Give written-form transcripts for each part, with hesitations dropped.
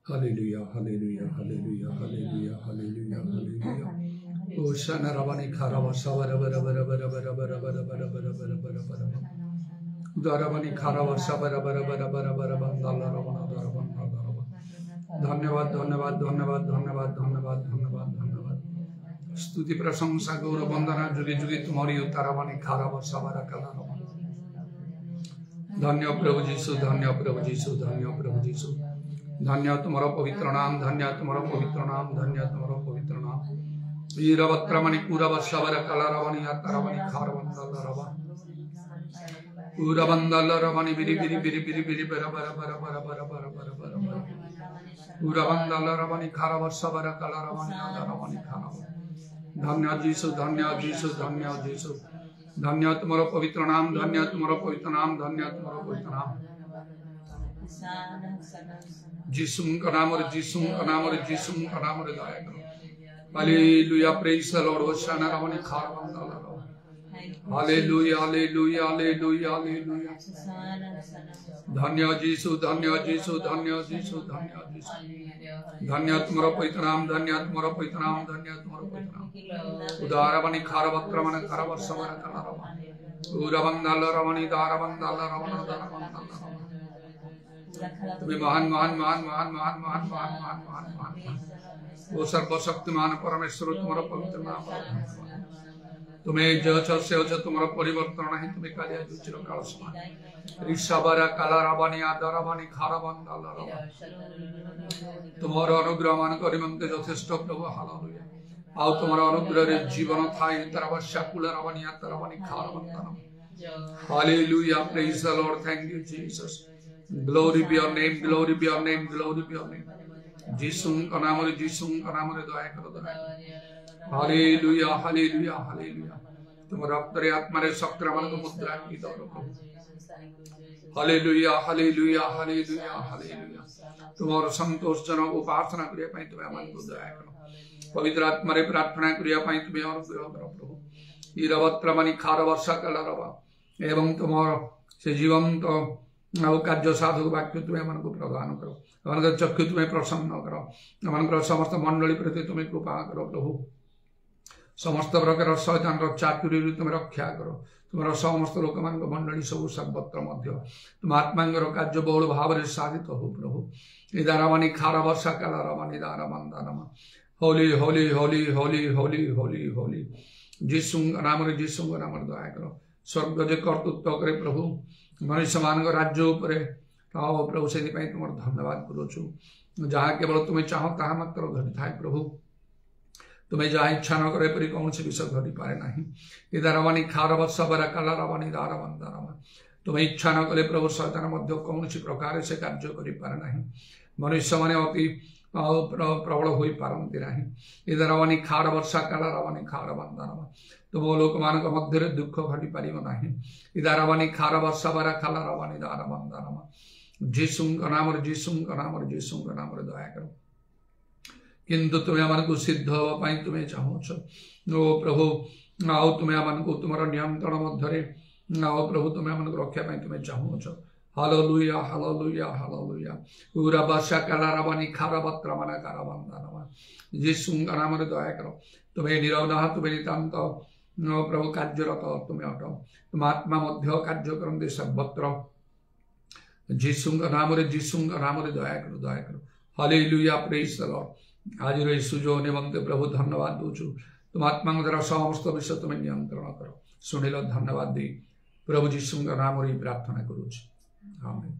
Hallelujah, hallelujah, hallelujah, hallelujah, hallelujah, hallelujah. Oshana Rabani Karava Savara Bara Bara Bara Bara Bara Bara Bara Bara Bara Bara Bara Darabani Karava Savara Bara Bara Bara Bara Bandala Ravana Darabana Daraba. धन्यवाद धन्यवाद धन्यवाद धन्यवाद धन्यवाद धन्यवाद धन्यवाद स्तुति प्रशंसा गौरव वंदना जुगे जुगे तुम्हारी उतारावानी खारावा सवारा कलारावा धन्य प्रभु जीसु धन्य प्रभु जीसु धन्य प्रभु जीसु धन्य तुम्हारा पवित्र नाम धन्य तुम्हारा पवित्र नाम धन्य तुम्हारा पवित्र नाम वीरवत्रमणि पूरव सवारा कलारावानी उतारावानी खारावंदलारावा पूरा बंदलारावानी बिरी बिरी बिरी बिरी बिरी बरा बरा बरा बरा बरा बरा बरा बरा बरा पूरा बंदलारावानी खारावा सवारा कलारावानी उतारावानी खारावा धन्य जीसु धन्य जीसु धन्य जीसु धन्य तुम्हारा पवित्र नाम धन्य तुम्हारा पवित्र नाम धन्य तुम्हारा पवित्र नाम जीसु का नाम और जीसु का नाम और जीसु का नाम और दया करो hallelujah praise the Lord hosanna रावणी खारवंदलारावा हालेलुया हालेलुया हालेलुया हालेलुया धन्य जीसु धन्य जीसु धन्य जीसु धन्य जीसु धन्य तुम्हारा पवित्र नाम धन्य तुम्हारा पवित्र नाम धन्य तुम्हारा पवित्र नाम उदारवनी खारवत्रमण करवसवर कलरवा उरवंदलरवनी दारवंदलरवण दारवंदलरवण तुम्हें महान महान महान महान महान महान महान महान महान महान वो सर्वशक्तिमान परमेश्वर तुम्हारा पवित्र नाम तुम्हें जच से तुम्हारा परिवर्तन नहीं तुम्हें कालिया जुचिर काल समान ऋषभरा कालारावानी आदारावानी खारवंदलरवा तुम्हारा अनुग्रह मान करिमंते यथेष्ट प्रभु हालेलुया आओ तुम्हारा अनुग्रह रे जीवन थाई तरवश्या कुलरावानी आदारावानी खारवंदलरवा hallelujah praise the Lord thank you Jesus glory be your name glory be your name glory be your name जीसु का नाम रे दया करो दया हालेलुया हालेलुया हालेलुया तुम्हारा रक्त रे आत्मा रे शक्ति रे मन को मुद्रा की दो हालेलुया हालेलुया हालेलुया हालेलुया तुम्हारा संतोषजनक उपासना करिया पई तुम्हें मन को दया करो पवित्र आत्मा रे प्रार्थना करिया पई तुम्हें अनुग्रह करो प्रभु ईरवत्रमणि खारवर्षा कलरवा एवं तुम्हारा से जीवंत कार्य साधु वाक्य तुम्हें मन को प्रदान करो मन चक्षु तुम्हें प्रसन्न करो मन समस्त मंडली प्रति तुम्हें कृपा करो प्रभु समस्त प्रकार शैतान चातुरी तुम्हें रक्षा करो तुम्हारा समस्त लोक मान मंडली सब सर्वत्र मध्य तुम आत्मांगर कार्य बहुल भाव में साधित हो प्रभु इदारावानी खारवर्षा कलरवानी दारवंदलरवा होली होली होली होली होली होली होली जीसु नाम रे जीसु नाम रे दया करो स्वर्ग जे कर्तृत्व करे प्रभु मनुष्य मान राज्य उपरे प्रभु से तुम धन्यवाद करुचु जहाँ केवल तुम्हें चाहो ताहा मात्र घटी थाए प्रभु तुम्हें जहाँ इच्छा न करे परी कौन सी विषय घटी पाए नहीं इदारावानी खारवसवरा कलरवानी दारवंदलरवा तुम्हें इच्छा न कले प्रभु शैतान मध्य कौन सी प्रकार से कार्य करि पारे नहीं मनुष्य माने अति प्रबल हो पारती नहीं इदारावानी खारवर्षा कलरवानी खारवंदलरवा तुम लोक मान मध्य दुख घटी पार नहीं इदारावानी खारवर्षवरा कलरवानी दारवंदलरवा जीसु का नाम जीसु का नाम जीसु का नाम दया करो किंतु तुम्हें आम को सिद्ध हाँपाई तुम्हें चाहूच ओ प्रभु आओ तुम्हें आम को तुम नियंत्रण मध्य आओ प्रभु तुम्हें आम रखापी तुम्हें चाहूच हालेलुया हालेलुया हालेलुया उराबाशा कलरवानी खारवत्रमण करवंदलरवा जीसु का नाम दया करो तुम्हें निरवना तुम्हें नितांत प्रभु कार्यरत तुम्हें अट तुम आत्मा मध्य कार्य करते सर्वत्र जीसु का नाम दया करो हालेलुया प्रेज द लॉर्ड आज सुजोग निमंते प्रभु धन्यवाद दूचु तुम आत्मा द्वारा समस्त विषय तुम्हें नियंत्रण करो शुणिल धन्यवाद दी प्रभु जीसु का नाम प्रार्थना करुच आमेन।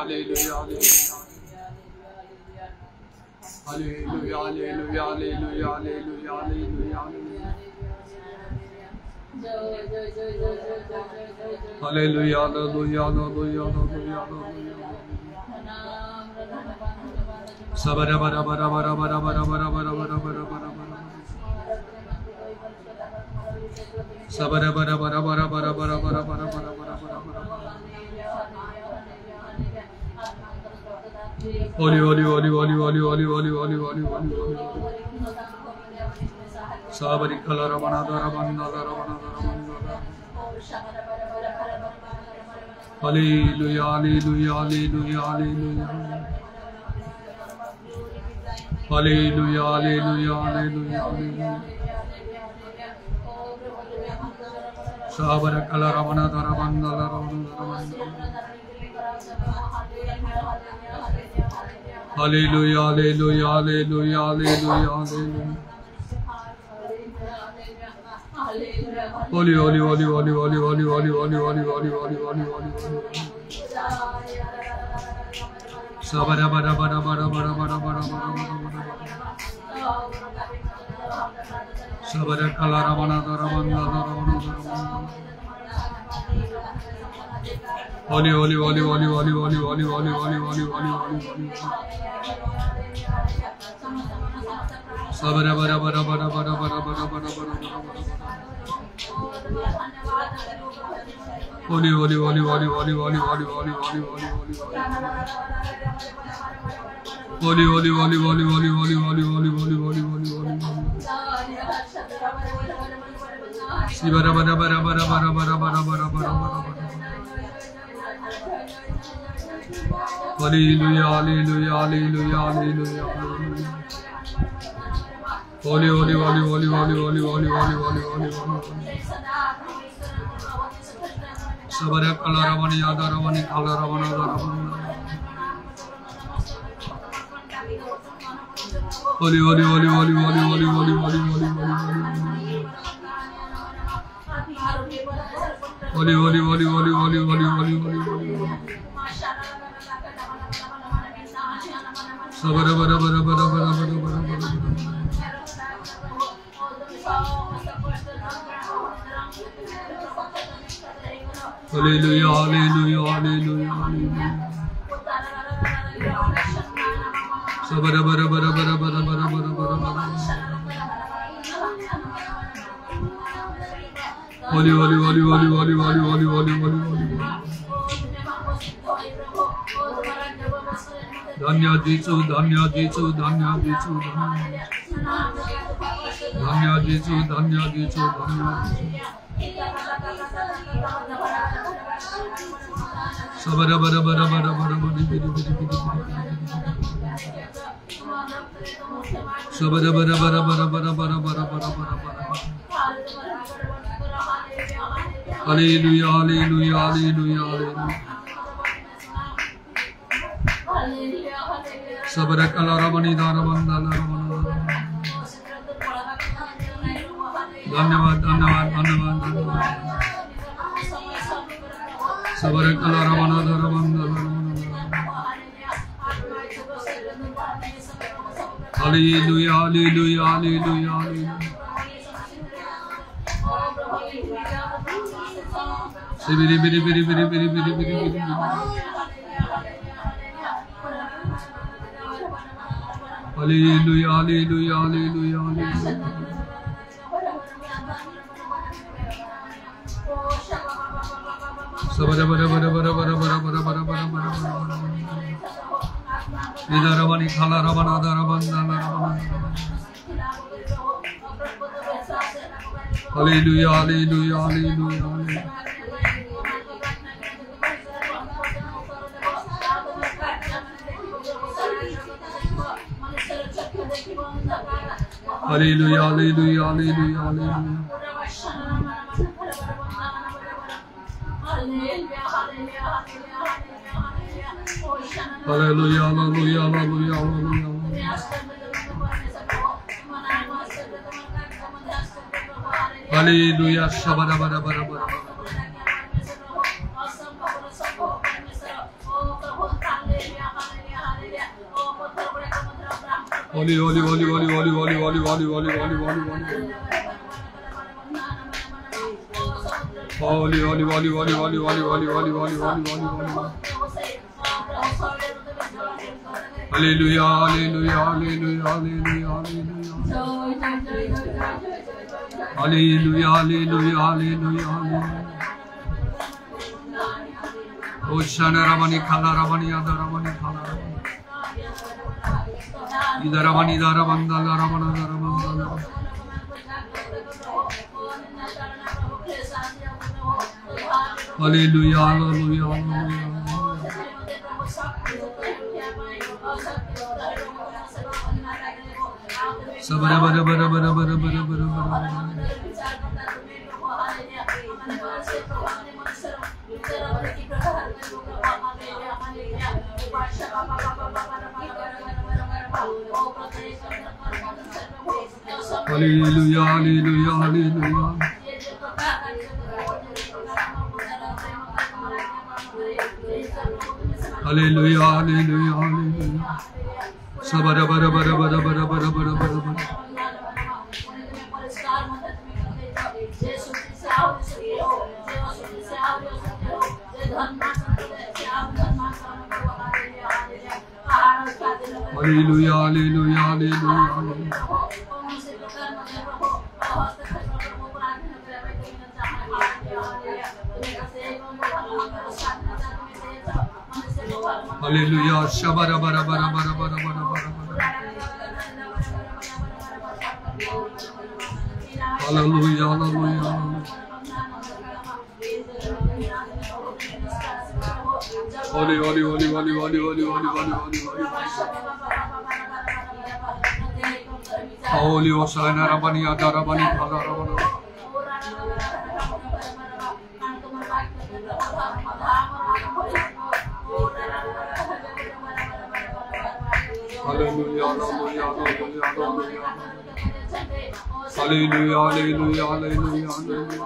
hallelujah, hallelujah, hallelujah, hallelujah, hallelujah, hallelujah. Hallelujah, hallelujah, hallelujah, hallelujah. Sabara bara bara bara bara bara bara bara bara bara bara. Sabara bara bara bara bara bara bara bara bara bara bara. Holy, holy, holy, holy, holy, holy, holy, holy, holy, holy, holy. Sabari kalara bana dara bana dara bana dara bana. Hallelujah, hallelujah, hallelujah, hallelujah. Hallelujah, hallelujah, hallelujah, hallelujah. Sabara kalara bana dara bana dara bana. Hallelujah, hallelujah, hallelujah, hallelujah, hallelujah. Holy, holy, holy, holy, holy, holy, holy, holy, holy, holy, holy, holy, holy. Sabara bara bara bara bara bara bara bara. Sabara kalara bana dara bana dara bana. Holy, holy, holy, holy, holy, holy, holy, holy, holy, holy, holy, holy. Sabara bara bara bara bara bara bara bara bara. Holy, holy, holy, holy, holy, holy, holy, holy, holy, holy, holy. Holy, holy, holy, holy, holy, holy, holy, holy, holy, holy, holy, holy. Sibara bara bara bara bara bara bara bara bara bara. Hallelujah, hallelujah, hallelujah, hallelujah. Holy, holy, holy, holy, holy, holy, holy, holy, holy, holy, holy. Sabara kalara bani yadara bani kalara bani yadara bani. Holy, holy, holy, holy, holy, holy, holy, holy, holy, holy, holy, holy, holy, holy, holy, holy, holy. Sabara bara bara bara bara bara bara bara. Hallelujah, hallelujah, hallelujah, hallelujah. Sabara bara bara bara bara bara bara bara bara. Holy, holy, holy, holy, holy, holy, holy, holy, holy, holy. Dhanya Jesu, Dhanya Jesu, Dhanya Jesu, Dhanya Jesu, Dhanya Jesu, Dhanya Jesu. Sabara bara bara bara bara bara. Sabara bara bara bara bara bara bara bara bara. Hallelujah, hallelujah, hallelujah, hallelujah. Sabara kalara bani dara bana dara bana. Dhanyavad, dhanyavad, dhanyavad, dhanyavad. Sabara kalara bana dara bana dara bana. Hallelujah, hallelujah, hallelujah, hallelujah. Sibiri biri biri biri biri biri biri biri. Hallelujah, hallelujah, hallelujah, hallelujah. Sabara bara bara bara bara bara bara bara bara bara. Idara bani khala rabana dara bana rabana. Hallelujah, hallelujah, hallelujah, hallelujah. Hallelujah, hallelujah, hallelujah, hallelujah. Hallelujah, hallelujah, hallelujah, hallelujah. Hallelujah, shabara bara bara bara. Holy, holy, holy, holy, holy, holy, holy, holy, holy, holy, holy, holy. Holy, holy, holy, holy, holy, holy, holy, holy, holy, holy, holy, holy. Hallelujah, hallelujah, hallelujah, hallelujah, hallelujah. Hallelujah, hallelujah, hallelujah, hallelujah. Oshana Ramani Kala Ramani Ada Ramani Kala Ramani. Ida Ramani Dara Mandala Ramana Dara Mandala. Hallelujah, hallelujah, hallelujah. Sabara bara bara bara bara bara bara bara. Hallelujah, hallelujah, hallelujah. Hallelujah, hallelujah, hallelujah. Sabara bara bara bara bara bara bara bara bara. Hallelujah, hallelujah, hallelujah. Hallelujah, shabara bara bara bara bara bara bara. Hallelujah, hallelujah. Holy, holy, holy, holy, holy, holy, holy, holy, holy, holy. Holy Hosanna Rabani Ada Rabani Kala Rabani. Hallelujah, hallelujah, hallelujah, hallelujah. Hallelujah, hallelujah, hallelujah, hallelujah.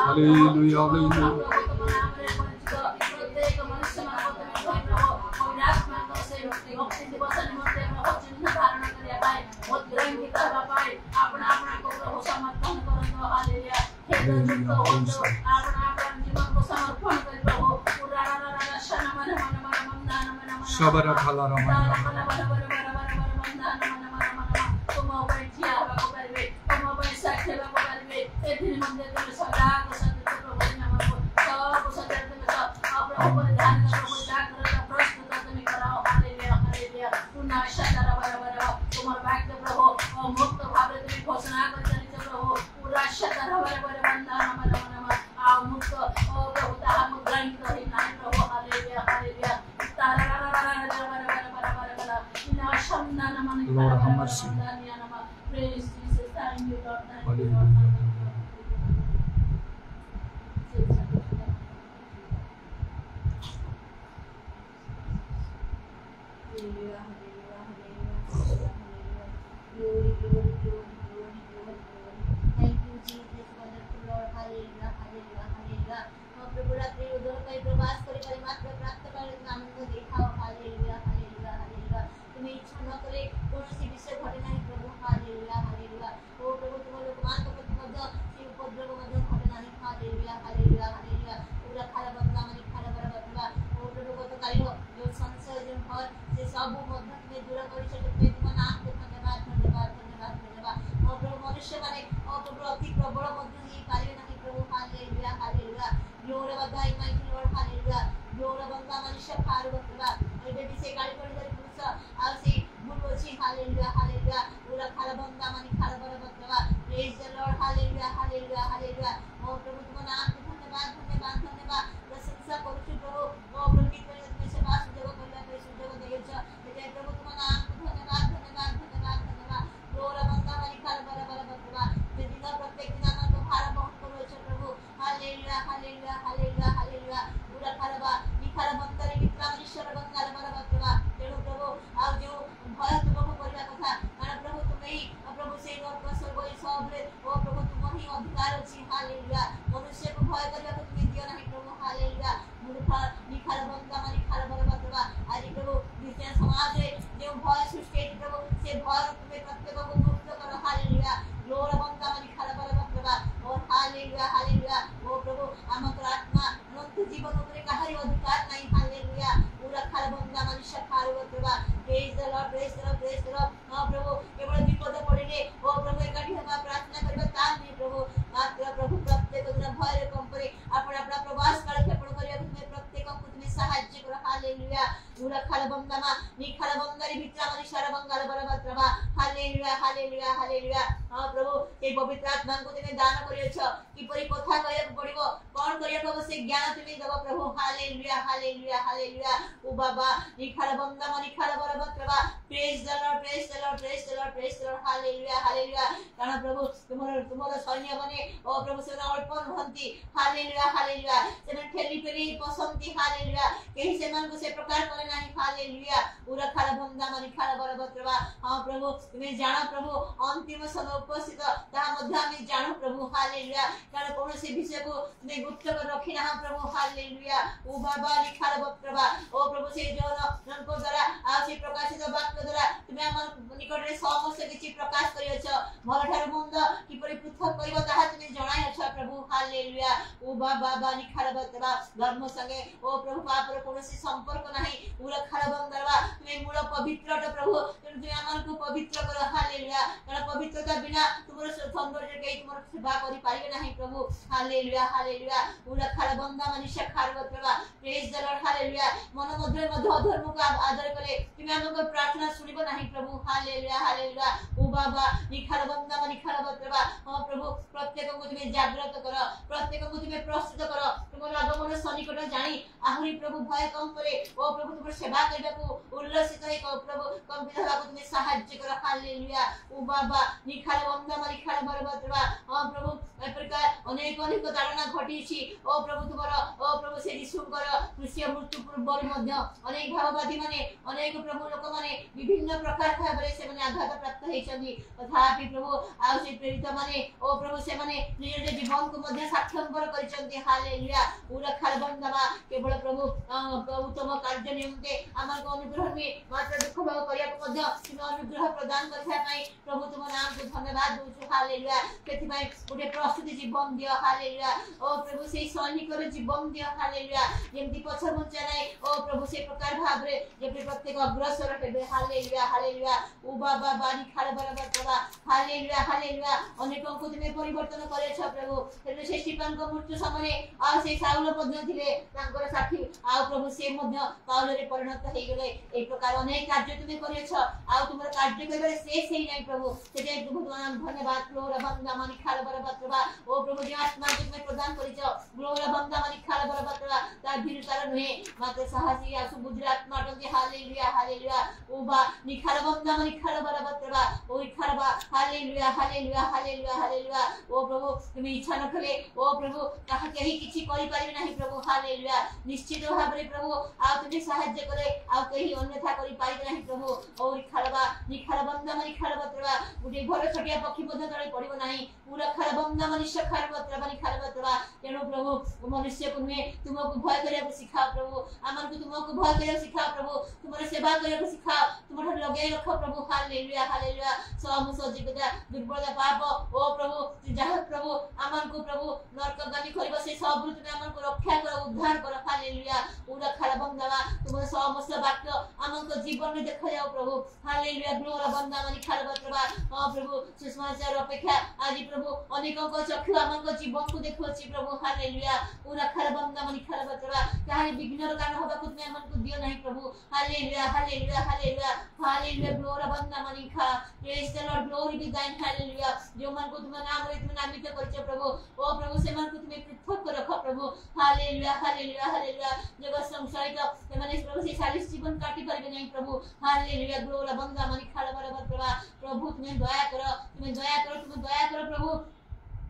Hallelujah, hallelujah. Shabara Khala Ramani. Lord, have mercy. Praise Jesus. Thank you, Lord. Hallelujah. अधिकार अच्छी hallelujah मनुष्य को भय करने praise the Lord हां प्रभु केवल विपद पड़िले ओ प्रभु एकाठी हम प्रार्थना करबा ता नहीं प्रभु मात्र प्रभु प्रत्येक दिन भय कंपरे आपण अपना प्रवास काल क्षेपण करिया तुम्हें प्रत्येक को तुम्हें सहाय्य कर हालेलुया उरा खलबंदमा नी खलबंदरी भित्रा मनी शरबंगाल बलभद्रमा हालेलुया हालेलुया हालेलुया हां प्रभु ए पवित्र आत्मा को तुम्हें दान करियछ किपरि कथा कहया पड़िबो कोन करिया प्रभु से ज्ञान तुम्हें दबो प्रभु हालेलुया हालेलुया हालेलुया ओ बाबा नी खलबंदमा नी खलबलभद्रमा praise the Lord praise the Lord praise the Lord praise the Lord hallelujah hallelujah कारण प्रभु तुमरो सैन्य माने ओ प्रभु से अल्प रहंती हालेलुया हालेलुया से ठेली पेली पसंती हालेलुया केही से मन को से प्रकार करे नाही हालेलुया उरा खलबंदा माने खलबलभद्रमा हां प्रभु तुम्हें जाना प्रभु अंतिम समय उपस्थित ता मध्य हम जानो प्रभु हालेलुया कारण कोन से विषय को तुम्हें गुप्त कर रखी ना प्रभु हालेलुया ओ बाबा खलबलभद्रमा ओ प्रभु से जो ननको द्वारा आ से प्रकाशित वाक्य द्वारा तुम्हें हमर निकट रे समस्त किछि प्रकाश करियछ भल ठार मंद किपरि पृथक करिवो ताहा तुम्हें जणायछ प्रभु हालेलुया ओ बाबा बानी खलबलभद्रमा धर्म संगे ओ प्रभु पापर कोनोसी संपर्क नाही पूरा खलबलभद्रमा तुम्हें मूल पवित्र प्रभु तुम्हें हमन को पवित्र कर हालेलुया कारण पवित्रता बिना तुमरो सौंदर्य के तुमरो सेवा करि पारिबे नाही प्रभु हालेलुया हालेलुया पूरा खलबलभद्रमा मनुष्य खलबलभद्रमा प्रेज द लॉर्ड हालेलुया मन मध्य अधर्म को आदर करे तुम्हें हमन को प्रार्थना सुनिबो नाही प्रभु हालेलुया हालेलुया ओ बाबा नी खलबलभद्रमा नी खलबलभद्रमा हां प्रभु प्रत्येक को तुम्हें जागृत कर प्रत्येक को तुम्हें प्रस्तुत कर तुमरो आगमन सनिकट जानी आहुरी प्रभु भय कम करे ओ प्रभु तुमरो सेवा करबा को उल्लसित हे प्रभु कंपित हवा को तुम्हें सहाय्य कर हालेलुया ओ बाबा नी खलबलभद्रमा नी खलबलभद्रमा हां प्रभु ए प्रकार अनेक अनेक धारणा घटी छी ओ प्रभु तुमरो ओ प्रभु से यीशुकर क्रूसीय मृत्यु पूर्व मध्य अनेक भाववादी माने अनेक प्रभु लोक माने विभिन्न प्रकार भाबरे से माने आघात प्राप्त हे छथि तथापि प्रभु आ से प्रेरित माने ओ प्रभु से माने निज जीवन को मध्य साक्षंबर करिसंती हालेलुया पूरा खलबलभद्रमा केवल प्रभु उत्तम कार्य नियमते आमर को अनुग्रह में मात्र दुख भाव करिया को मध्य तुम अनुग्रह प्रदान करथा पई प्रभु तुम नाम को धन्यवाद दोछु हालेलुया केथि पई गुटे प्रस्तुति जीवन दियो हालेलुया ओ प्रभु से सैनिकर जीवन दियो हालेलुया जेमति पछर मुचा नै ओ प्रभु से प्रकार भाबरे जेमति प्रत्येक अग्रसर हेबे हालेलुया हालेलुया ओ बाबा बानी खलबलभद्रमा हालेलुया हालेलुया अनेक को तुमे परिवर्तन करेछ प्रभु तेरे से स्टीफन को मृत्यु समय आ से साउल मध्य थिले तांकर साथी आ प्रभु से मध्य पाउल रे परिणत हे गेले ए प्रकार अनेक कार्य तुमे करेछ आ तुमर कार्य करे शेष हे नै प्रभु सेते बहुत धन्यवाद ग्लोरा बंदा मानी खलबलभद्रमा ओ प्रभु जे आत्मा तुमे प्रदान करिछ ग्लोरा बंदा मानी खलबलभद्रमा ता भीतर नहे मात्र साहसी आ सुबुद्ध आत्मा जे हालेलुया हालेलुया ओ बा नी खलबंदा मानी खलबलभद्रमा ओ खलबा हालेलुया हालेलुया हालेलुया हालेलुया ओ प्रभु तुमे इच्छा न कले ओ प्रभु कहा केही किछि करि पारिबे नाही प्रभु हालेलुया निश्चित भाबरे प्रभु आ तुमे सहाय्य करे आ केही अन्यथा करि पारिबे नाही प्रभु ओ खलबा नी खलबंदा मानी खलबलभद्रमा गुटे घर छटिया पक्षी मध्य तळे पडिबो नाही पूरा खलबंदा मनुष्य खलबलभद्रमा नी खलबलभद्रमा तेनु प्रभु मनुष्य को तुमको भय करिया सिखाओ प्रभु आमन को तुमको भय करिया सिखाओ प्रभु तुमरे सेवा करिया सिखाओ तुमर लगे रखो प्रभु हालेलुया हालेलुया सब सजीवता दुर्बलता पाप ओ प्रभु जहाँ प्रभु आमन को प्रभु नरकगामी करबो से सब तुमे आमन को रक्षा कर उद्धार कर हालेलुया पूरा खलबलभद्रमा तुमर समस्त वाक्य आमन को जीवन में देखा जाओ प्रभु हालेलुया ग्लोरा बंदा मानी खलबलभद्रमा ओ प्रभु सुसमाचार अपेक्षा आज प्रभु अनेकों को चक्षु आमन को जीवन को देखो छी प्रभु हालेलुया पूरा खलबलभद्रमा मानी खलबलभद्रमा कहानी विघ्न कारण होबा को तुमे आमन को दियो नहीं प्रभु हालेलुया हालेलुया हालेलुया हालेलुया ग्लोरा बंदा मानी खा praise the Lord glory be thine hallelujah जो मन को तुम नाम रे तुम नामित करछ प्रभु ओ प्रभु से मन को तुमे पृथक रख प्रभु हालेलुया हालेलुया हालेलुया जगत संसारित तमने प्रभु से 40 जीवन काटी परबे नहीं प्रभु हालेलुया ग्लोरा बंदा मानी खलबलभद्रमा प्रभु तुमे दया कर प्रभु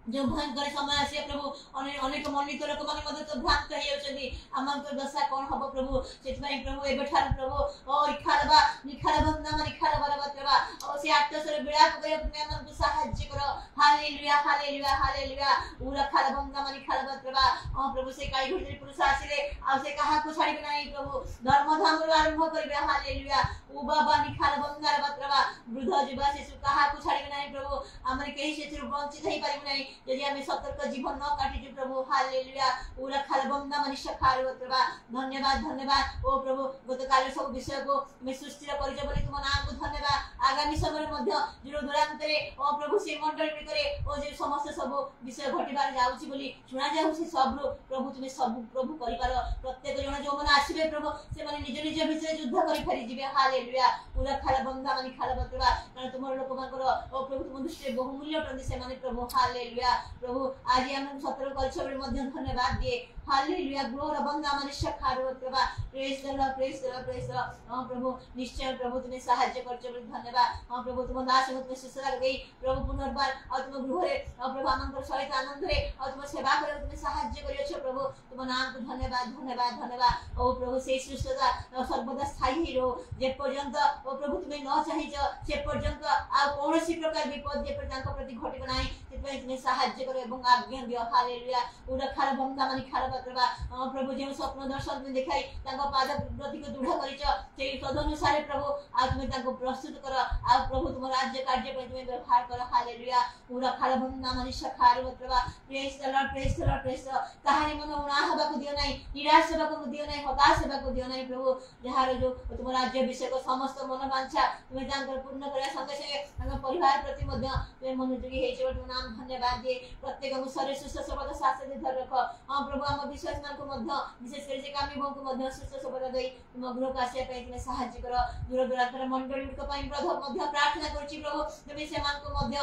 जो भयंकर समय आसे प्रभु अनेक मनित लोक माने मदे तो भ्रांत हे होचंदी आमन को दशा कोन हबो प्रभु सेतमै प्रभु एबे ठार प्रभु ओ खलबा निखलबंदा माने खलबलभद्रमा ओ से आत्मसर बिळा करे तुमे आमन को सहाय्य करो हालेलुया हालेलुया हालेलुया उरा खलबंदा माने खलबलभद्रमा ओ प्रभु से काई घुरी पुरुष आसिले आ से कहा को छाड़ी नाही प्रभु धर्म धाम आरंभ करबे हालेलुया बाबा निखाल बंगार बत्रवा वृद्ध युवा शिशु काहाकु छाडिबे नाही प्रभु आमरे केही सेथिरु वंचित हेइ परिबे नाही यदि आमे सतर्क जीवन न काटिजु प्रभु हालेलुया उरा खाल बंगा मनुष्य खार बत्रवा धन्यवाद धन्यवाद ओ प्रभु गतकाल सब विषय को तुमे सृष्टि करिज बोली तुम नाम को धन्यवाद आगामी समय मध्य दूर दूरांतरे ओ प्रभु से मंडल करे ओ जे समस्त सब विषय घटिबार जाउची बोली सुना जाउची सब प्रभु तुमे सब प्रभु परिवार प्रत्येक जन जो मन आसीबे प्रभु से माने निज निज विषय युद्ध करि फेरि जिबे हालेलुया पूरा खाला बंदा माने खाला बतवा कारण तुमर लोक मानकर ओ प्रभु तुम दृष्टि बहुमूल्य टंदी से माने प्रभु हालेलुया प्रभु आज हम सतर करछ बोली मध्य धन्यवाद दिए हालेलुया ग्लोरी बंदा माने शखार बतवा praise the Lord praise the Lord praise the Lord हां प्रभु निश्चय प्रभु तुमे सहाय्य करछ बोली धन्यवाद हां प्रभु तुम दास मत में सुसरा गई प्रभु पुनर्बार और तुम गृह रे और प्रभु आनंद सहित आनंद रे और तुम सेवा करे तुमे सहाय्य करियछ प्रभु तुम नाम को धन्यवाद धन्यवाद धन्यवाद ओ प्रभु से सुस्थता सर्वदा स्थायी रहो जे पर्यंत ओ प्रभु तुमे न चाहिछ से पर्यंत आ कोनोसी प्रकार विपद जे पर्यंत प्रति घटिबे नाही सेतपय तुमे सहाय्य करे एवं आज्ञा दियो हालेलुया उडा खाल बंदा माने खाल बतवा प्रभु जे स्वप्न दर्शन में देखाई ताको पाद प्रति को दृढ़ करिछ से तदनुसार प्रभु आ तुमे ताको प्रस्तुत कर आ प्रभु तुम राज्य कार्य पर तुमे व्यवहार कर हालेलुया उडा खाल बंदा माने शखार बतवा praise the Lord praise the Lord praise the कहानी मन उना हबा को दियो नाही निराश हबा को दियो नाही हताश हबा को दियो नाही प्रभु जहार जो तुम राज्य विषय को समस्त मन वांछा तुमे जानकर पूर्ण करे संगे संगे हम परिवार प्रति मध्य तुमे मनोयोगी हे छो नाम धन्यवाद दे प्रत्येक को शरीर सुस्थ सबद शास्त्र धर रख हां प्रभु हम विश्वास मान को मध्य विशेष करे जे कामी भो को मध्य सुस्थ सबद देई तुम गृह का आशा पे तुमे सहाय्य कर दूर दूरांतर मंडली को पई प्रभु मध्य प्रार्थना करछि प्रभु तुमे से मान को मध्य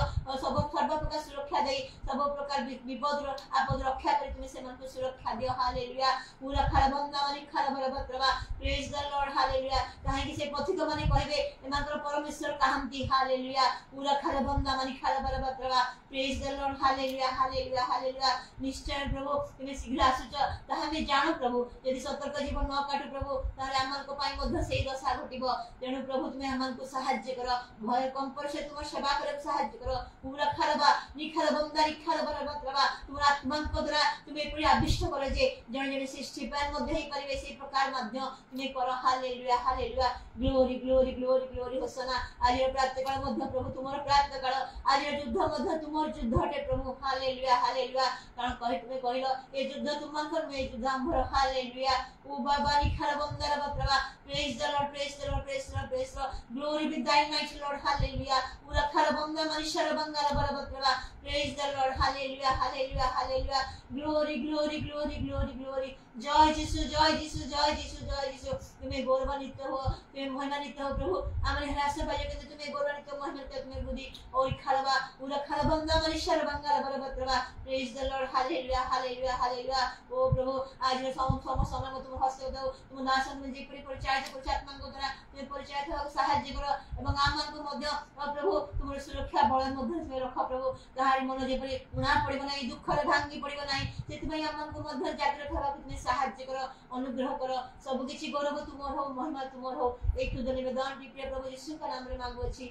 सब सर्व प्रकार सुरक्षा देई सब प्रकार विपद आपद रक्षा कर तुमे से मान को सुरक्षा दियो हालेलुया पूरा खाल बंदा माने खाल बरबत्रवा प्रेज द लॉर्ड हालेलुया काहे कि से पथिक माने कहबे एमानकर परमेश्वर काहंती हालेलुया पूरा खाल बंदा माने खाल बरबत्रवा praise the Lord hallelujah hallelujah hallelujah निश्चय प्रभु तुमे शीघ्र आसुच ताहा हम जानो प्रभु यदि सतर्क जीवन न काटु प्रभु ताले आमान को पाई मध्य सेई दशा घटिबो तेनु प्रभु तुमे आमान को सहाय्य कर भय कंपर से तुम सेवा करे सहाय्य कर पूरा खालबा निखाल बंदा निखाल बरबत्रवा तुम आत्मा को द्वारा तुमे पूरी आविष्ट करे जे जण जण सृष्टि पान मध्य ही परिवेश ई प्रकार मध्य तुमे कर hallelujah hallelujah glory glory glory glory hosanna आज प्रातः काल मध्य प्रभु तुमर प्रातः काल आज युद्ध मध्य तुमर युद्ध हटे प्रभु हालेलुया हालेलुया कारण कहि तुमे कहिलो ए युद्ध तुमनकर में युद्ध आम्भर हालेलुया ओ बाबा निखाल बंदा बरबत्रवा praise the Lord praise the Lord praise the Lord praise the glory be thy mighty Lord hallelujah पूरा खाल बंदा मनुष्य बंगाल बरबत्रवा praise the Lord hallelujah hallelujah hallelujah glory glory glory glory glory जय यीशु जय यीशु जय यीशु जय यीशु तुमे गौरवान्वित हो तुमे महिमान्वित हो प्रभु आमरे हरास पाजे के तुमे गौरवान्वित महिमा के तुमे बुद्धि और खालबा पूरा खाल बंदा मनुष्य बंगाल बरबत्रवा praise the Lord hallelujah hallelujah hallelujah ओ प्रभु आज समय में तुम हस्त दो तुम दासन में जे परिचय आत्मा को द्वारा तुमे परिचय हो सहाय्य करो एवं आमान को मध्य प्रभु तुमर सुरक्षा बल मध्य से रख प्रभु ताहारी मन जे परि उना पड़िबो नै दुख रे भांगी पड़िबो नै सेति भाई आमान को मध्य जागृत होबा तुमे सहाय्य करो अनुग्रह करो सब किछि गौरव तुमर हो महिमा तुमर हो एक तुद निवेदन प्रिय प्रभु यीशु के नाम रे मांगो छी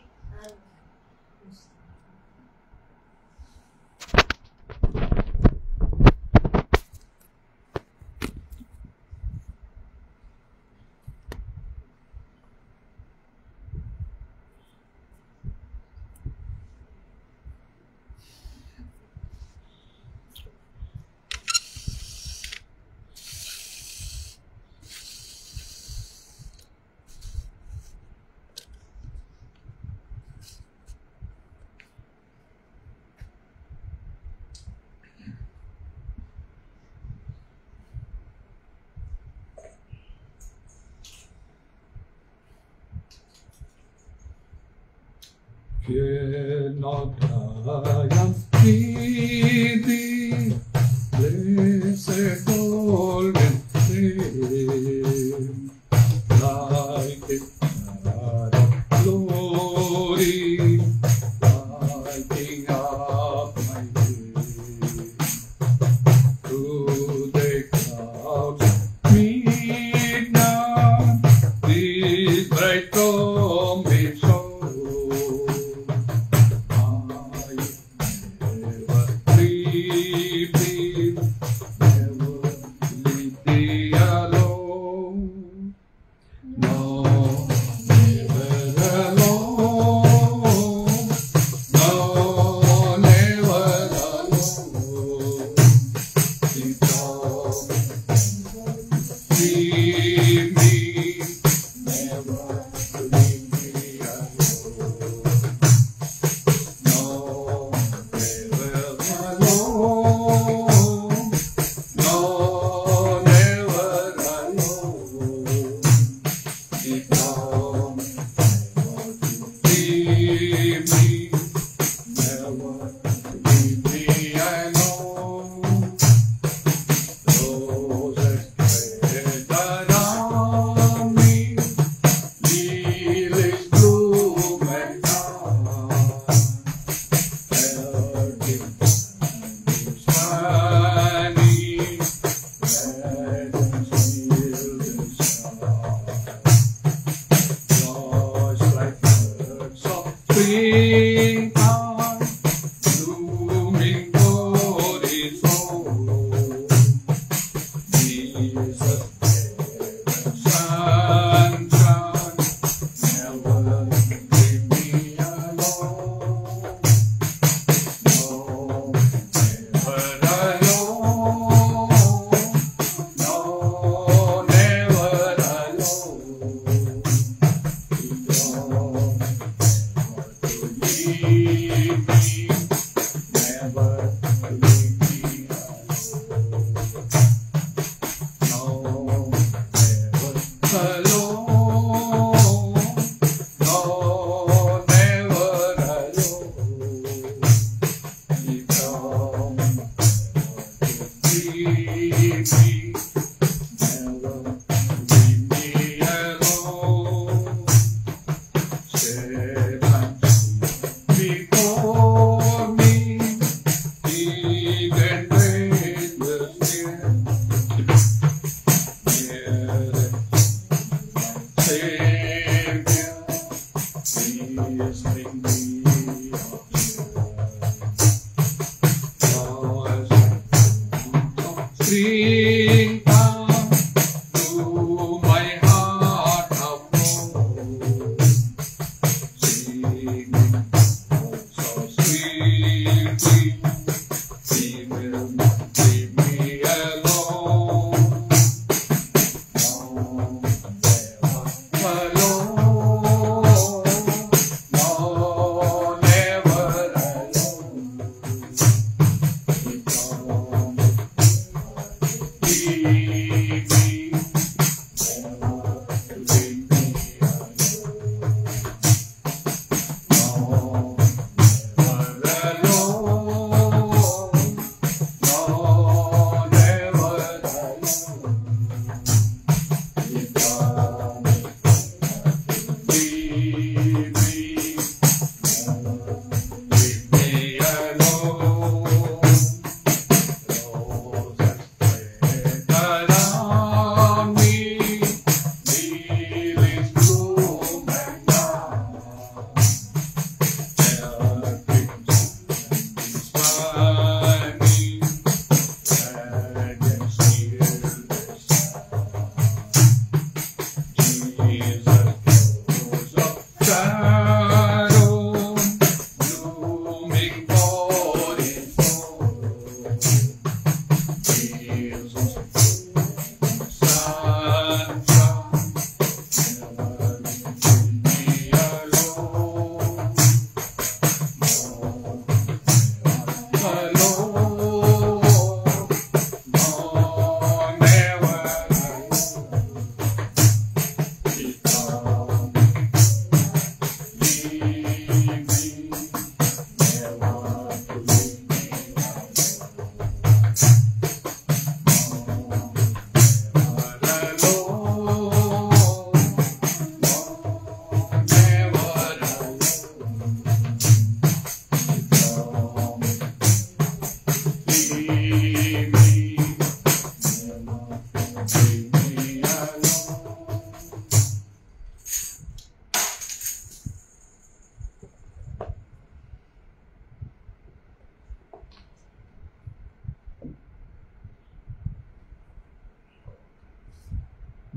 Que no hayan pidi, blessed golden flame, like a cloud of glory, lighting up my way. Through the clouds of midnight, this bright promise.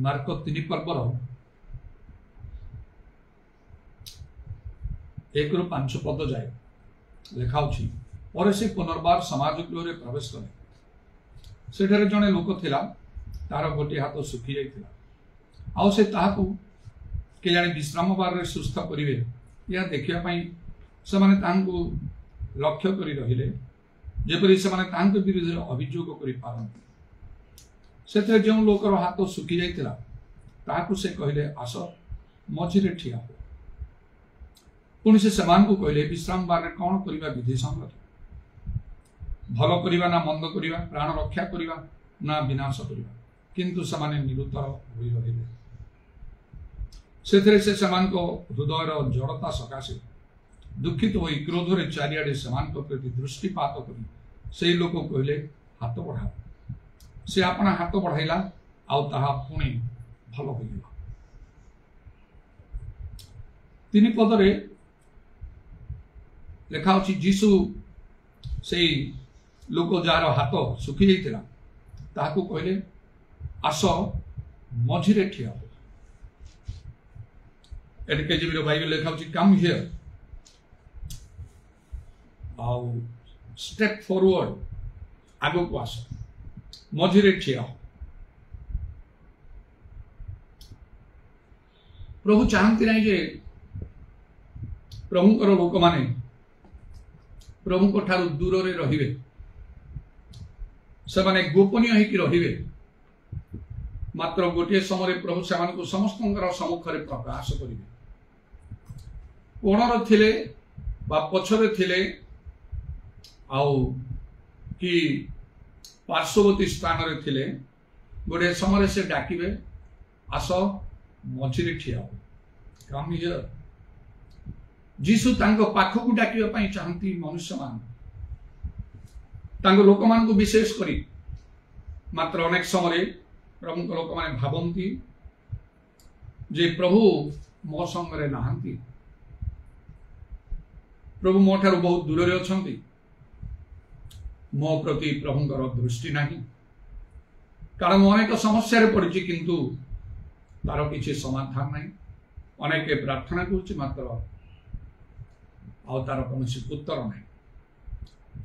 Mark 3 ପର୍ବର 1 ରୁ 5 ପଦ ଯାଏ ଲେଖା ଅଛି। ପରେ ସେ ପୁନର୍ବାର ସମାଜ ଗୃହରେ ପ୍ରବେଶ କଲେ। ସେଠାରେ ଜଣେ ଲୋକ ଥିଲା, ତାର ଗୋଟିଏ ହାତ ଶୁଖି ଯାଇଥିଲା। ଆଉ ସେ ତାହାକୁ କେଜାଣି ବିଶ୍ରାମ ବାରରେ ସୁସ୍ଥ କରିବେ ଏହା ଦେଖିବା ପାଇଁ ସେମାନେ ତାହାଙ୍କୁ ଲକ୍ଷ୍ୟ କରି ରହିଲେ, ଯେପରି ସେମାନେ ତାହାଙ୍କ ବିରୁଦ୍ଧରେ ଅଭିଯୋଗ କରିପାରନ୍ତି। ସେଥିରେ ଯେଉଁ ଲୋକର ହାତ ଶୁଖି ଯାଇଥିଲା ତାହାକୁ ସେ କହିଲେ, ଆସ ମଝିରେ ଠିଆ ହୁଅ। ପୁଣି ସେ ସେମାନଙ୍କୁ କହିଲେ, ବିଶ୍ରାମ ବାରରେ କ'ଣ କରିବା ବିଧି ସମ୍ମତ? ଭଲ କରିବା ନା ମନ୍ଦ କରିବା, ପ୍ରାଣ ରକ୍ଷା କରିବା ନା ବିନାଶ କରିବା? କିନ୍ତୁ ସେମାନେ ନିରୁତ୍ତର ହୋଇ ରହିଲେ। ସେଥିରେ ସେ ସେମାନଙ୍କ ହୃଦୟର ଜଡ଼ତା ସକାଶେ ଦୁଃଖିତ ହୋଇ କ୍ରୋଧରେ ଚାରିଆଡ଼େ ସେମାନଙ୍କ ପ୍ରତି ଦୃଷ୍ଟିପାତ କରି ସେହି ଲୋକ କହିଲେ, ହାତ ବଢ଼ାଅ। ସେ ଆପଣା ହାତ ବଢ଼ାଇଲା, ଆଉ ତାହା ପୁଣି ଭଲ ହୋଇଗଲା। 3 ପଦରେ ଲେଖା ଅଛି, ଯୀଶୁ ସେଇ ଲୋକ ଯାହାର ହାତ ଶୁଖି ଯାଇଥିଲା ତାହାକୁ କହିଲେ, ଆସ ମଝିରେ ଠିଆ ହୁଅ। ଏଡିକେଜିବିର ବାଇବେଲ ଲେଖା ଅଛି, କମ୍ ହିୟର। ଆଉ ଷ୍ଟେପ୍ ଫରୱାର୍ଡ, ଆଗକୁ ଆସ, ମଝିରେ ଠିଆ ହୁଅ। ପ୍ରଭୁ ଚାହାନ୍ତି ନାହିଁ ଯେ ପ୍ରଭୁଙ୍କର ଲୋକମାନେ ପ୍ରଭୁଙ୍କ ଠାରୁ ଦୂରରେ ରହିବେ, ସେମାନେ ଗୋପନୀୟ ହେଇକି ରହିବେ। ମାତ୍ର ଗୋଟିଏ ସମୟରେ ପ୍ରଭୁ ସେମାନଙ୍କୁ ସମସ୍ତଙ୍କର ସମ୍ମୁଖରେ ପ୍ରକାଶ କରିବେ। କୋଣରେ ଥିଲେ ବା ପଛରେ ଥିଲେ ଆଉ କି ପାର୍ଶ୍ୱବର୍ତ୍ତୀ ସ୍ଥାନରେ ଥିଲେ, ଗୋଟିଏ ସମୟରେ ସେ ଡାକିବେ, ଆସ ମଝିରେ ଠିଆ ହୁଅ। କମ୍ ହିୟର। ଯୀଶୁ ତାଙ୍କ ପାଖକୁ ଡାକିବା ପାଇଁ ଚାହାନ୍ତି ମନୁଷ୍ୟମାନଙ୍କୁ, ତାଙ୍କ ଲୋକମାନଙ୍କୁ ବିଶେଷ କରି। ମାତ୍ର ଅନେକ ସମୟରେ ପ୍ରଭୁଙ୍କ ଲୋକମାନେ ଭାବନ୍ତି ଯେ ପ୍ରଭୁ ମୋ ସଙ୍ଗରେ ନାହାନ୍ତି, ପ୍ରଭୁ ମୋ ଠାରୁ ବହୁତ ଦୂରରେ ଅଛନ୍ତି, ମୋ ପ୍ରତି ପ୍ରଭୁଙ୍କର ଦୃଷ୍ଟି ନାହିଁ। କାରଣ ମୁଁ ଅନେକ ସମସ୍ୟାରେ ପଡ଼ିଛି, କିନ୍ତୁ ତାର କିଛି ସମାଧାନ ନାହିଁ। ଅନେକ ପ୍ରାର୍ଥନା କରୁଛି, ମାତ୍ର ଆଉ ତାର କୌଣସି ଉତ୍ତର ନାହିଁ।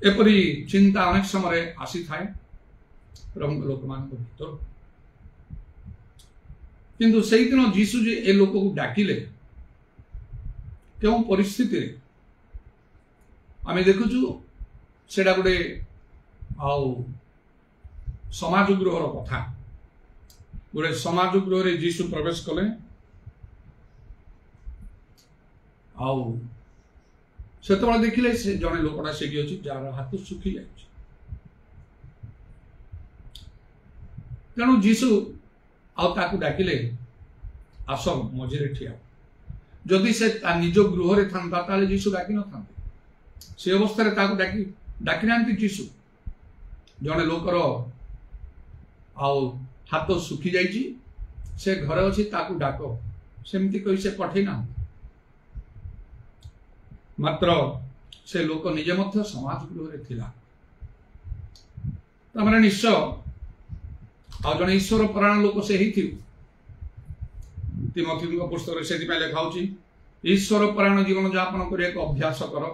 ଏପରି ଚିନ୍ତା ଅନେକ ସମୟରେ ଆସିଥାଏ ପ୍ରଭୁଙ୍କ ଲୋକମାନଙ୍କ ଭିତରୁ। କିନ୍ତୁ ସେଇଦିନ ଯୀଶୁ ଯେ ଏ ଲୋକକୁ ଡାକିଲେ, କେଉଁ ପରିସ୍ଥିତିରେ ଆମେ ଦେଖୁଛୁ, ସେଟା ଗୋଟେ ଆଉ ସମାଜ ଗୃହର କଥା। ଗୋଟେ ସମାଜ ଗୃହରେ ଯୀଶୁ ପ୍ରବେଶ କଲେ, ଆଉ ସେତେବେଳେ ଦେଖିଲେ ସେ ଜଣେ ଲୋକଟା ସେଠି ଅଛି ଯାହାର ହାତ ଶୁଖି ଯାଇଛି। ତେଣୁ ଯୀଶୁ ଆଉ ତାକୁ ଡାକିଲେ, ଆସ ମଝିରେ ଠିଆ। ଯଦି ସେ ତା ନିଜ ଗୃହରେ ଥାନ୍ତା ତାହେଲେ ଯୀଶୁ ଡାକି ନଥାନ୍ତେ। ସେ ଅବସ୍ଥାରେ ତାକୁ ଡାକି ନାହାନ୍ତି ଯୀଶୁ। ଜଣେ ଲୋକର ଆଉ ହାତ ଶୁଖି ଯାଇଛି, ସେ ଘରେ ଅଛି, ତାକୁ ଡାକ, ସେମିତି କହି ସେ ପଠେଇ ନାହାନ୍ତି। ମାତ୍ର ସେ ଲୋକ ନିଜେ ମଧ୍ୟ ସମାଜ ଗୃହରେ ଥିଲା। ତାମାନେ ନିଶ୍ଚୟ ଆଉ ଜଣେ ଈଶ୍ୱର ପରାୟଣ ଲୋକ ସେ ହେଇଥିବ। ତିମୋଥୀଙ୍କ ପୁସ୍ତକରେ ସେଥିପାଇଁ ଲେଖା ହେଉଛି, ଈଶ୍ୱର ପରାୟଣ ଜୀବନ ଯାପନ କରିବାକୁ ଅଭ୍ୟାସ କର।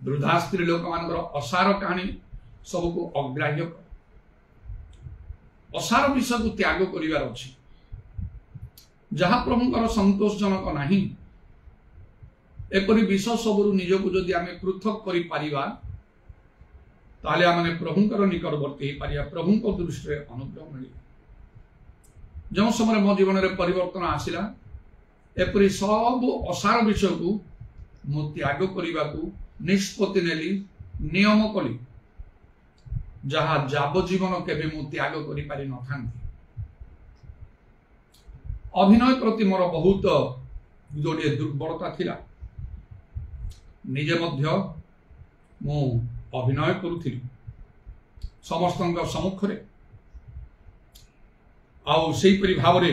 ବୃଦ୍ଧା ସ୍ତ୍ରୀ ଲୋକମାନଙ୍କର ଅସାର କାହାଣୀ ସବୁକୁ ଅଗ୍ରାହ୍ୟ କର। ଅସାର ବିଷୟକୁ ତ୍ୟାଗ କରିବାର ଅଛି। ଯାହା ପ୍ରଭୁଙ୍କର ସନ୍ତୋଷଜନକ ନାହିଁ, ଏପରି ବିଷୟ ସବୁରୁ ନିଜକୁ ଯଦି ଆମେ ପୃଥକ କରିପାରିବା, ତାହେଲେ ଆମେ ପ୍ରଭୁଙ୍କର ନିକଟବର୍ତ୍ତୀ ହେଇପାରିବା, ପ୍ରଭୁଙ୍କ ଦୃଷ୍ଟିରେ ଅନୁଗ୍ରହ ମିଳିବ। ଯେଉଁ ସମୟରେ ମୋ ଜୀବନରେ ପରିବର୍ତ୍ତନ ଆସିଲା, ଏପରି ସବୁ ଅସାର ବିଷୟକୁ ମୁଁ ତ୍ୟାଗ କରିବାକୁ ନିଷ୍ପତ୍ତି ନେଲି, ନିୟମ କଲି, ଯାହା ଯାବଜୀବନ କେବେ ମୁଁ ତ୍ୟାଗ କରିପାରି ନଥାନ୍ତି। ଅଭିନୟ ପ୍ରତି ମୋର ବହୁତ ଗୋଟିଏ ଦୁର୍ବଳତା ଥିଲା। ନିଜେ ମଧ୍ୟ ମୁଁ ଅଭିନୟ କରୁଥିଲି ସମସ୍ତଙ୍କ ସମ୍ମୁଖରେ। ଆଉ ସେହିପରି ଭାବରେ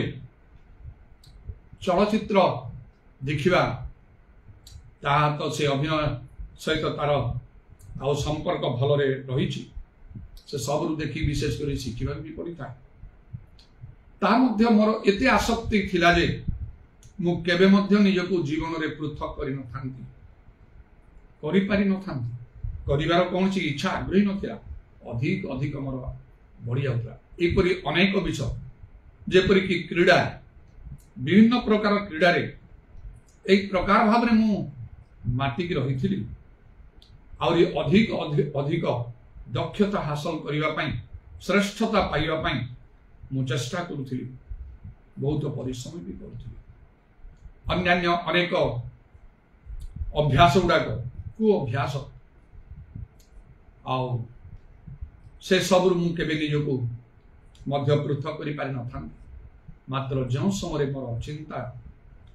ଚଳଚ୍ଚିତ୍ର ଦେଖିବା, ତାହା ତ ସେ ଅଭିନୟ ସହିତ ତାର ଆଉ ସମ୍ପର୍କ ଭଲରେ ରହିଛି। ସେ ସବୁରୁ ଦେଖି ବିଶେଷ କରି ଶିଖିବାକୁ ବି ପଡ଼ିଥାଏ। ता मध्य मोर एते आसक्ति थिला जे मु केबे मध्य निजको जीवन रे पृथक करि न थांती करि पारि न थांती करिवार कोनसी इच्छा आग्रही नथिला अधिक अधिक मोर बढ़ी जाउतला एपरि अनेक विषय जेपरि कि क्रीडा विभिन्न प्रकार क्रीडा रे एक प्रकार भाव रे मु माटिक रही आउरी अधिक अधिक दक्षता हासिल करिवा पई श्रेष्ठता पाइबा पई मु चेष्टा करूथिली बहुत परिश्रम भी करूथिली अन्यान्य अनेक अभ्यास गुड़ाक कु अभ्यास आउ से सबरु मु केबे निजको मध्य पृथक करि पारि न थां मात्र जो समय मोर चिंता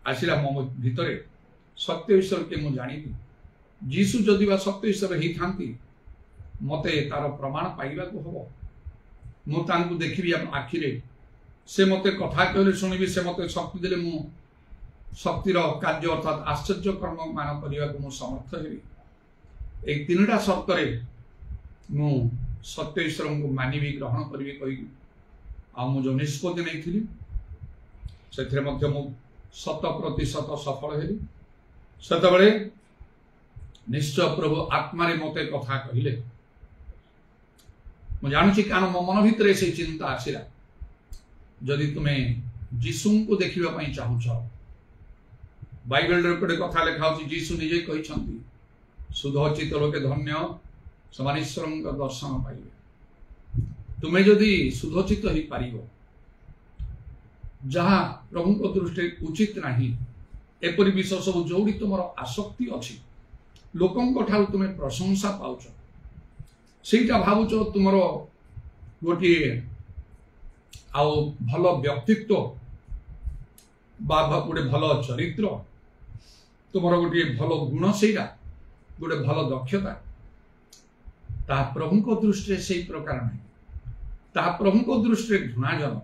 आसिला मो भितरे सत्य ईश्वर के मु जानिली जीसु जदि बा सत्य ईश्वर ही थांती मते तार प्रमाण पाइबा को हबो मु तांकु देखिबी आखिरे से मते कथा कहले सुनिबी से मते शक्ति देले मु शक्तिर कार्य अर्थात आश्चर्य कर्म मान करिया को मु समर्थ हेबी एक तीनटा शर्त रे मु सत्य ईश्वर को मानिबी ग्रहण करिबी कहि आ मु जो निष्पत्ति नै थिली सेथरे मध्य मु 100% सफल हेबी सेतबेले निश्चय प्रभु आत्मा रे मते कथा कहिले मु जानुची कान मो मन भितरे से चिंता आसिला जदि तुमे जीसु को देखिबा पई चाहूछ बाइबल रे कोटे कथा लेखा होची जीसु निजे कहि छंती सुधचित लोके धन्य समान ईश्वर का दर्शन पाइबे तुमे जदि सुधचित ही पारिबो जहाँ प्रभु को दृष्टि उचित नहीं एपरि विषय सब जोड़ी तुमर आसक्ति अछि लोकंक ठाउ तुमे प्रशंसा पाउछ सेटा भावुछ तुमर गोटे आउ भल व्यक्तित्व बा गोटे भल चरित्र तुमर गोटे भल गुण सेटा गोटे भल दक्षता ता प्रभु को दृष्टि से प्रकार नहीं ता प्रभु को दृष्टि घृणाजनक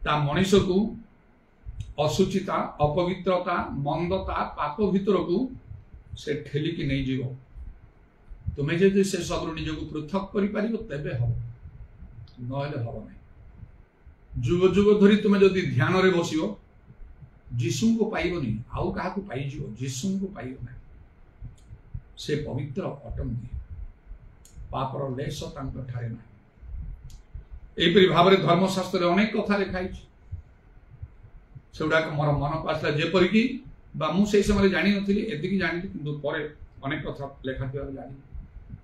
ता मनीष को असुचिता अपवित्रता मंदता पाप भीतर को से ठेलिकी नहीं जीव तुम्हें जदि से सब निज को पृथक करि पारिबो तेबे हबो नहले हबो नहीं जुग जुग धरी तुम्हें जदि ध्यान रे बसिबो जीसु को पाइबोनी आउ काहा को पाइ जीवो जीसु को पाइबो नहीं से पवित्र अटंती पापर लेश तांको ठारे नहीं एपरि भाव में धर्मशास्त्र अनेक कथा लिखाई सेगुड़ा मोर मन को आसला जेपरि कि बा मु से समय जानि नथिली एतिकी जानिली किंतु परे अनेक कथा लेखा थिबार जानि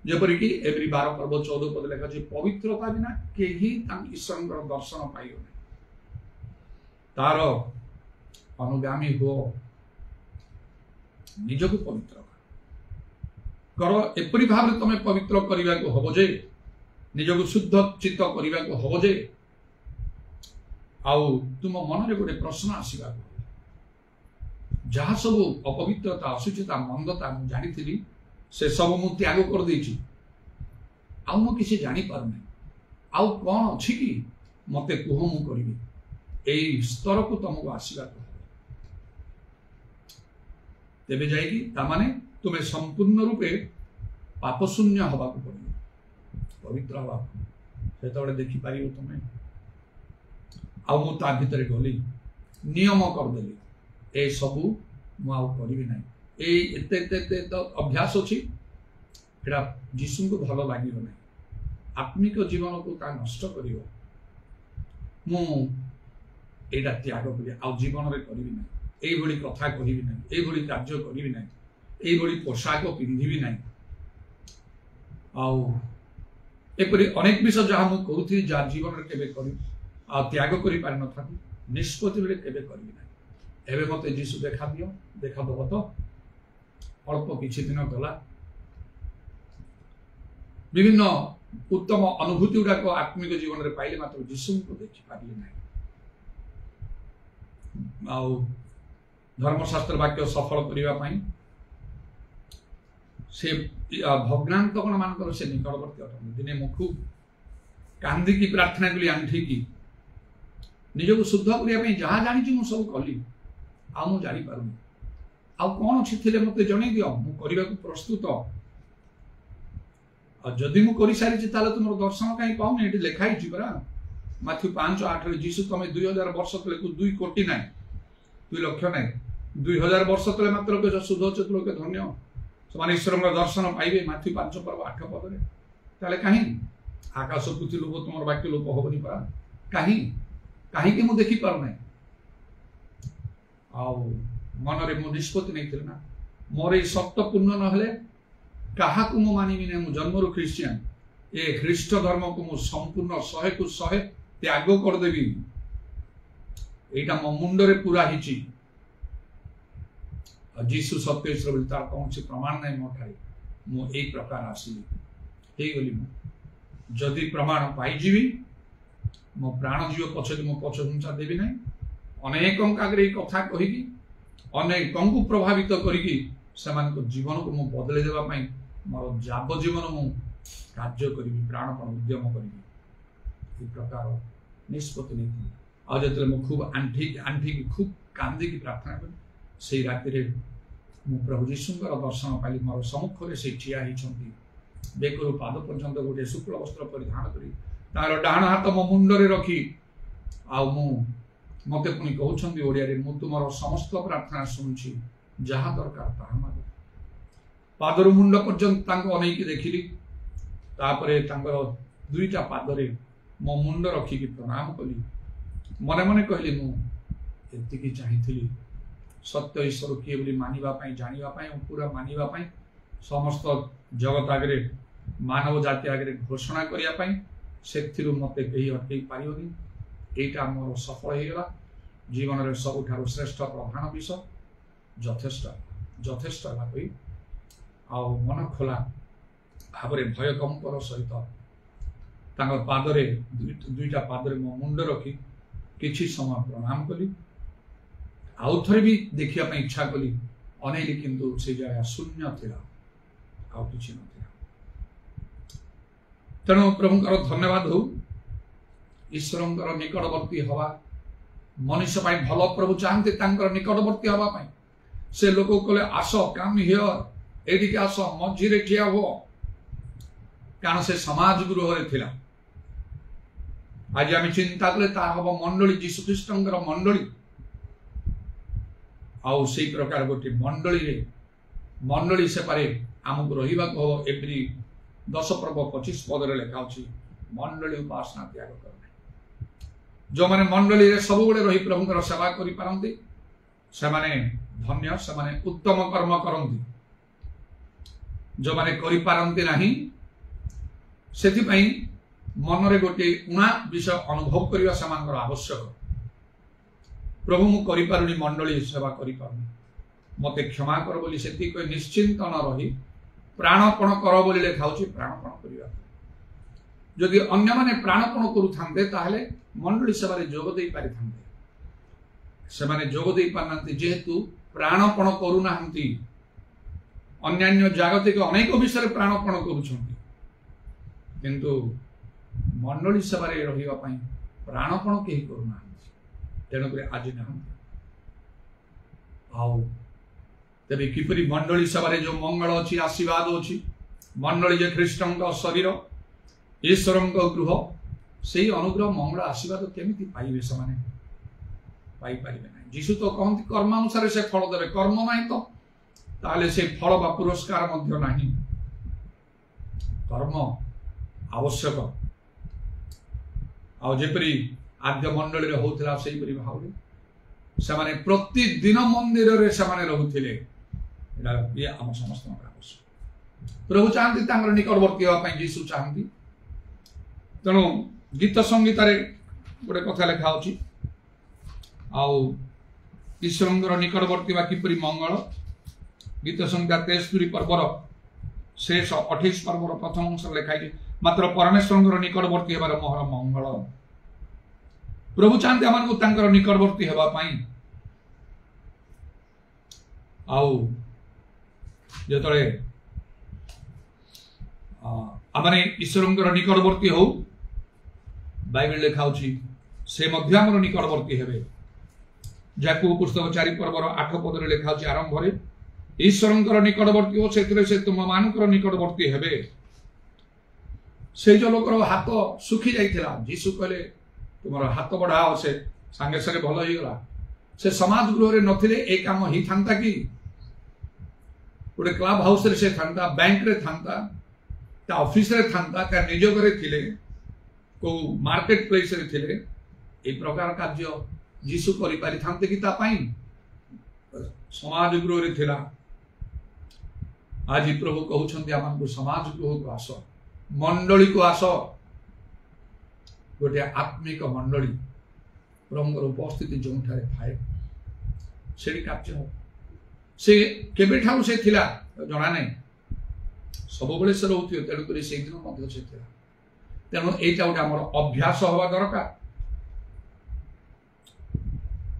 जेपरि कि एवरी 12 पर्व 14 पद लेखा छै पवित्रता बिना केही तां ईश्वरर दर्शन पाइयो नै तार अनुगामी हो निजको पवित्र कर एपरि भाव में तमे पवित्र करिवा को हबो जे निजको शुद्ध चित्त करिवा को हबो जे आउ तुम मन रे गोटे प्रश्न आसीबा जहाँ सब अपवित्रता अशुचिता मंदता मु जानी थी से सब मु त्याग कर देछि आउ मु किसी जानी पारने आउ कौन अछि कि मते कुह मु करिबी एई स्तर को तुमको आसीबा को तेबे जाईकी ता माने तुमे संपूर्ण रूपे पाप शून्य हवा को पड़िबो पवित्र हवा सेतबे देखि पारिबो तुमे आउ मु ता भितरे गली नियम कर देली ए सबू मु आउ करिबि नै ए एते एते तो अभ्यास अछि एटा जीसु को भलो लागिबो नै आत्मिक जीवन को ता नष्ट करिवो मु एटा त्याग करि आउ जीवन रे करिबि नै एई भली कथा कहिबि नै एई भली कार्य करिबि नै एई भली पोशाक पिंधिबि नै आउ एपरि अनेक विषय जहाँ मु कहूथि जा जीवन रे केबे करि आ त्याग करि पारि न थाकु निष्पत्ति बेले केबे करिबि नै एबे मते जीसु देखा दियो देखा दब तो अल्प किछि दिन गला विभिन्न उत्तम अनुभूति गुड़ा को आत्मिक जीवन रे पाइले मात्र जीसु को देखि पारिले नै आउ धर्मशास्त्र वाक्य सफल करिवा पई से भग्नांत गण मानकर से निकटवर्ती अटन दिने मुखु कांदी की प्रार्थना कली आंठी की निजको शुद्ध करिया पई जहाँ जानि मु सब कली आ मु जानि पारुनी आ कोन अछि थिले मते जणै दियो मु करिवा को प्रस्तुत आ जदि मु करि सारि छि ताले तुमर दर्शन काई पाउनी एठी लेखाई छि बरा ମାଥ୍ୟୁ 5:8 ଯୀଶୁ ତମେ 2000 ବର୍ଷ ତଳେ 2 କୋଟି ନାହିଁ 2 ଲକ୍ଷ ନାହିଁ 2000 ବର୍ଷ ତଳେ ମାତ୍ର ଶୁଦ୍ଧ ଚତୁ ଲୋକେ ଧନ୍ୟ ସେମାନେ ଈଶ୍ୱରଙ୍କ ଦର୍ଶନ ପାଇବେ ମାଥ୍ୟୁ 5:8 ପଦରେ। ତାହେଲେ କାହିଁକି ଆକାଶ ପୃଥ୍ୱୀ ଲୋପ ତୁମର ବାକ୍ୟ ଲୋପ ହବନି ପରା? କାହିଁକି ମୁଁ ଦେଖିପାରୁନାହିଁ? ଆଉ ମନରେ ମୁଁ ନିଷ୍ପତ୍ତି ନେଇଥିଲି ନା ମୋର ଏଇ ସତ୍ୟ ପୂର୍ଣ୍ଣ ନହେଲେ କାହାକୁ ମୁଁ ମାନିବି ନାହିଁ। ମୁଁ ଜନ୍ମରୁ ଖ୍ରୀଷ୍ଟିଆନ ଏ ଖ୍ରୀଷ୍ଟ ଧର୍ମକୁ ମୁଁ ସମ୍ପୂର୍ଣ୍ଣ 100କୁ 100 ତ୍ୟାଗ କରିଦେବି। এইটা ମୋ ମୁଣ୍ଡରେ ପୁରା ହେଇଛି। ଯୀଶୁ ସତ୍ୟ ଈଶ୍ୱର ବୋଲି ତାର କୌଣସି ପ୍ରମାଣ ନାହିଁ ମୋ ଠାରେ। ମୁଁ ଏଇ ପ୍ରକାର ଆସିଲି ହେଇଗଲି। ମୁଁ ଯଦି ପ୍ରମାଣ ପାଇଯିବି ମୋ ପ୍ରାଣ ଯିବ ପଛରେ ମୁଁ ପଛଘୁଞ୍ଚା ଦେବି ନାହିଁ। ଅନେକଙ୍କ ଆଗରେ ଏଇ କଥା କହିକି ଅନେକଙ୍କୁ ପ୍ରଭାବିତ କରିକି ସେମାନଙ୍କ ଜୀବନକୁ ମୁଁ ବଦଳେଇ ଦେବା ପାଇଁ ମୋର ଯାବଜୀବନ ମୁଁ କାର୍ଯ୍ୟ କରିବି, ପ୍ରାଣପଣ ଉଦ୍ୟମ କରିବି। এই ପ୍ରକାର ନିଷ୍ପତ୍ତି ନେଇଥିଲି। ଆଉ ଯେତେବେଳେ ମୁଁ ଖୁବ୍ ଆଣ୍ଠିକି ଖୁବ୍ କାନ୍ଦିକି ପ୍ରାର୍ଥନା କଲି ସେଇ ରାତିରେ ମୁଁ ପ୍ରଭୁ ଯୀଶୁଙ୍କର ଦର୍ଶନ ପାଇଲି। ମୋର ସମ୍ମୁଖରେ ସେ ଠିଆ ହେଇଛନ୍ତି ବେକରୁ ପାଦ ପର୍ଯ୍ୟନ୍ତ ଗୋଟିଏ ଶୁକ୍ଳ ବସ୍ତ୍ର ପରିଧାନ କରି ତାର ଡାହାଣ ହାତ ମୋ ମୁଣ୍ଡରେ ରଖି ଆଉ ମତେ ପୁଣି କହୁଛନ୍ତି ଓଡ଼ିଆରେ ମୁଁ ତୁମର ସମସ୍ତ ପ୍ରାର୍ଥନା ଶୁଣୁଛି, ଯାହା ଦରକାର ତାହା ମାଗ। ପାଦରୁ ମୁଣ୍ଡ ପର୍ଯ୍ୟନ୍ତ ତାଙ୍କୁ ଅନେଇକି ଦେଖିଲି। ତାପରେ ତାଙ୍କର 2ଟା ପାଦରେ ମୋ ମୁଣ୍ଡ ରଖିକି ପ୍ରଣାମ କଲି। ମନେ ମନେ କହିଲି ମୁଁ ଏତିକି ଚାହିଁଥିଲି ସତ୍ୟ ଈଶ୍ୱର କିଏ ବୋଲି ମାନିବା ପାଇଁ, ଜାଣିବା ପାଇଁ, ପୁରା ମାନିବା ପାଇଁ, ସମସ୍ତ ଜଗତ ଆଗରେ ମାନବ ଜାତି ଆଗରେ ଘୋଷଣା କରିବା ପାଇଁ। ସେଥିରୁ ମତେ କେହି ଅଟକେଇ ପାରିବନି। এইটা ମୋର ସଫଳ ହେଇଗଲା। ଜୀବନରେ ସବୁଠାରୁ ଶ୍ରେଷ୍ଠ ପ୍ରଧାନ ବିଷୟ ଯଥେଷ୍ଟ ହେଲା କହି ଆଉ ମନ ଖୋଲା ଭାବରେ ଭୟ କମ୍ପର ସହିତ ତାଙ୍କ ପାଦରେ 2ଟା ପାଦରେ ମୋ ମୁଣ୍ଡ ରଖି କିଛି ସମୟ ପ୍ରଣାମ କଲି। ଆଉ ଥରେ ବି ଦେଖିବା ପାଇଁ ଇଚ୍ଛା କଲି, ଅନେଇଲି କିନ୍ତୁ ସେ ଜାଗା ଶୂନ୍ୟ ଥିଲା, ଆଉ କିଛି ନଥିଲା। ତେଣୁ ପ୍ରଭୁଙ୍କର ଧନ୍ୟବାଦ ହଉ। ଈଶ୍ୱରଙ୍କର ନିକଟବର୍ତ୍ତୀ ହବା ମନୁଷ୍ୟ ପାଇଁ ଭଲ। ପ୍ରଭୁ ଚାହାନ୍ତି ତାଙ୍କର ନିକଟବର୍ତ୍ତୀ ହବା ପାଇଁ। ସେ ଲୋକ କହିଲେ ଆସ, କାମ୍ ହିଅର, ଏଇଠିକି ଆସ, ମଝିରେ ଠିଆ ହୁଅ। କାରଣ ସେ ସମାଜ ଗୃହରେ ଥିଲା। ଆଜି ଆମେ ଚିନ୍ତା କଲେ ତାହା ହବ ମଣ୍ଡଳୀ, ଯୀଶୁଖ୍ରୀଷ୍ଟଙ୍କର ମଣ୍ଡଳୀ। ଆଉ ସେଇ ପ୍ରକାର ଗୋଟିଏ ମଣ୍ଡଳୀ ସେପାରେ ଆମକୁ ରହିବାକୁ ହବ। ଏପ୍ରିଲ 10:25 ପଦରେ ଲେଖା ଅଛି, ମଣ୍ଡଳୀ ଉପାସନା ତ୍ୟାଗ କର। ଯେଉଁମାନେ ମଣ୍ଡଳୀରେ ସବୁବେଳେ ରହି ପ୍ରଭୁଙ୍କର ସେବା କରିପାରନ୍ତି ସେମାନେ ଧନ୍ୟ, ସେମାନେ ଉତ୍ତମ କର୍ମ କରନ୍ତି। ଯେଉଁମାନେ କରିପାରନ୍ତି ନାହିଁ ସେଥିପାଇଁ ମନରେ ଗୋଟିଏ ଉଣା ବିଷୟ ଅନୁଭବ କରିବା ସେମାନଙ୍କର ଆବଶ୍ୟକ। ପ୍ରଭୁ ମୁଁ କରିପାରୁନି, ମଣ୍ଡଳୀ ସେବା କରିପାରୁନି, ମତେ କ୍ଷମା କର ବୋଲି ସେତିକି କହି ନିଶ୍ଚିନ୍ତ ନ ରହି ପ୍ରାଣପଣ କର ବୋଲି ଲେଖାଉଛି, ପ୍ରାଣପଣ କରିବା। ଯଦି ଅନ୍ୟମାନେ ପ୍ରାଣପଣ କରୁଥାନ୍ତେ ତାହେଲେ ମଣ୍ଡଳୀ ସେବାରେ ଯୋଗ ଦେଇ ପାରିଥାନ୍ତେ। ସେମାନେ ଯୋଗ ଦେଇ ପାରୁନାହାନ୍ତି ଯେହେତୁ ପ୍ରାଣପଣ କରୁନାହାନ୍ତି। ଅନ୍ୟାନ୍ୟ ଜାଗତିକ ଅନେକ ବିଷୟରେ ପ୍ରାଣପଣ କରୁଛନ୍ତି କିନ୍ତୁ ମଣ୍ଡଳୀ ସେବାରେ ରହିବା ପାଇଁ ପ୍ରାଣପଣ କେହି କରୁନାହାନ୍ତି। ତେଣୁକରି ଆଜି ନାହାନ୍ତି। ଆଉ ତେବେ କିପରି ମଣ୍ଡଳୀ ସେବାରେ ଯୋଉ ମଙ୍ଗଳ ଅଛି, ଆଶୀର୍ବାଦ ଅଛି, ମଣ୍ଡଳୀ ଯେ ଖ୍ରୀଷ୍ଟଙ୍କ ଶରୀର, ଈଶ୍ୱରଙ୍କ ଗୃହ, ସେଇ ଅନୁଗ୍ରହ ମଙ୍ଗଳ ଆଶୀର୍ବାଦ କେମିତି ପାଇବେ? ସେମାନେ ପାଇପାରିବେ ନାହିଁ। ଯୀଶୁ ତ କହନ୍ତି କର୍ମାନୁସାରେ ସେ ଫଳ ଦେବେ। କର୍ମ ନାହିଁ ତ ତାହେଲେ ସେ ଫଳ ବା ପୁରସ୍କାର ମଧ୍ୟ ନାହିଁ। କର୍ମ ଆବଶ୍ୟକ। ଆଉ ଯେପରି ଆଦ୍ୟ ମଣ୍ଡଳୀରେ ହଉଥିଲା ସେହିପରି ଭାବରେ ସେମାନେ ପ୍ରତିଦିନ ମନ୍ଦିରରେ ସେମାନେ ରହୁଥିଲେ। ଇଏ ଆମ ସମସ୍ତଙ୍କର ଆବଶ୍ୟକ। ପ୍ରଭୁ ଚାହାନ୍ତି ତାଙ୍କର ନିକଟବର୍ତ୍ତୀ ହେବା ପାଇଁ, ଯୀଶୁ ଚାହାନ୍ତି। ତେଣୁ ଗୀତ ସଂଗୀତରେ ଗୋଟେ କଥା ଲେଖା ଅଛି, ଆଉ ଈଶ୍ୱରଙ୍କର ନିକଟବର୍ତ୍ତୀ ବା କିପରି ମଙ୍ଗଳ। ଗୀତ ସଂହିତା 63 ପର୍ବର ଶେଷ 28 ପର୍ବର ପ୍ରଥମ ଅଂଶରେ ଲେଖା ହେଇଛି, ମାତ୍ର ପରମେଶ୍ୱରଙ୍କର ନିକଟବର୍ତ୍ତୀ ହେବାର ମୋହର ମଙ୍ଗଳ। ପ୍ରଭୁ ଚାହାନ୍ତି ଆମମାନଙ୍କୁ ତାଙ୍କର ନିକଟବର୍ତ୍ତୀ ହେବା ପାଇଁ। ଆଉ ଯେତେବେଳେ ଆମେ ଈଶ୍ୱରଙ୍କର ନିକଟବର୍ତ୍ତୀ ହଉ, ବାଇବେଲ ଲେଖା ଅଛି ସେ ମଧ୍ୟ ଆମର ନିକଟବର୍ତ୍ତୀ ହେବେ। ଯାକୁବ ପୁସ୍ତକ 4 ପର୍ବର 8 ପଦରେ ଲେଖା ଅଛି ଆରମ୍ଭରେ, ଈଶ୍ୱରଙ୍କର ନିକଟବର୍ତ୍ତୀ ଓ ସେଥିରେ ସେ ତୁମମାନଙ୍କର ନିକଟବର୍ତ୍ତୀ ହେବେ। ସେଇ ଯୋଉ ଲୋକର ହାତ ଶୁଖି ଯାଇଥିଲା, ଯୀଶୁ କହିଲେ तुम हाथ बढ़ाओ से सांगे सांगे भल हो गला से समाज गृह नथिले ए काम ही थांता कि गोटे क्लब हाउस रे से थांता बैंक रे थांता ता ऑफिस रे थांता ता निज घरे थिले को मार्केट प्लेस रे थिले ए प्रकार कार्य जीसु करि पारि थांते कि ता पाई समाज गृह रे थिला आज प्रभु कहउछन्ती आमान को समाज गृह को आस मंडली को आस गोटे आत्मिक मंडली प्रभुर उपस्थिति जो थाए से कार्य से केबे ठाउ से थिला जना नहीं सब बेले से रोथि तेणुक से दिन मध्य से थिला तेणु एटा गोटे आमर अभ्यास हवा दरकार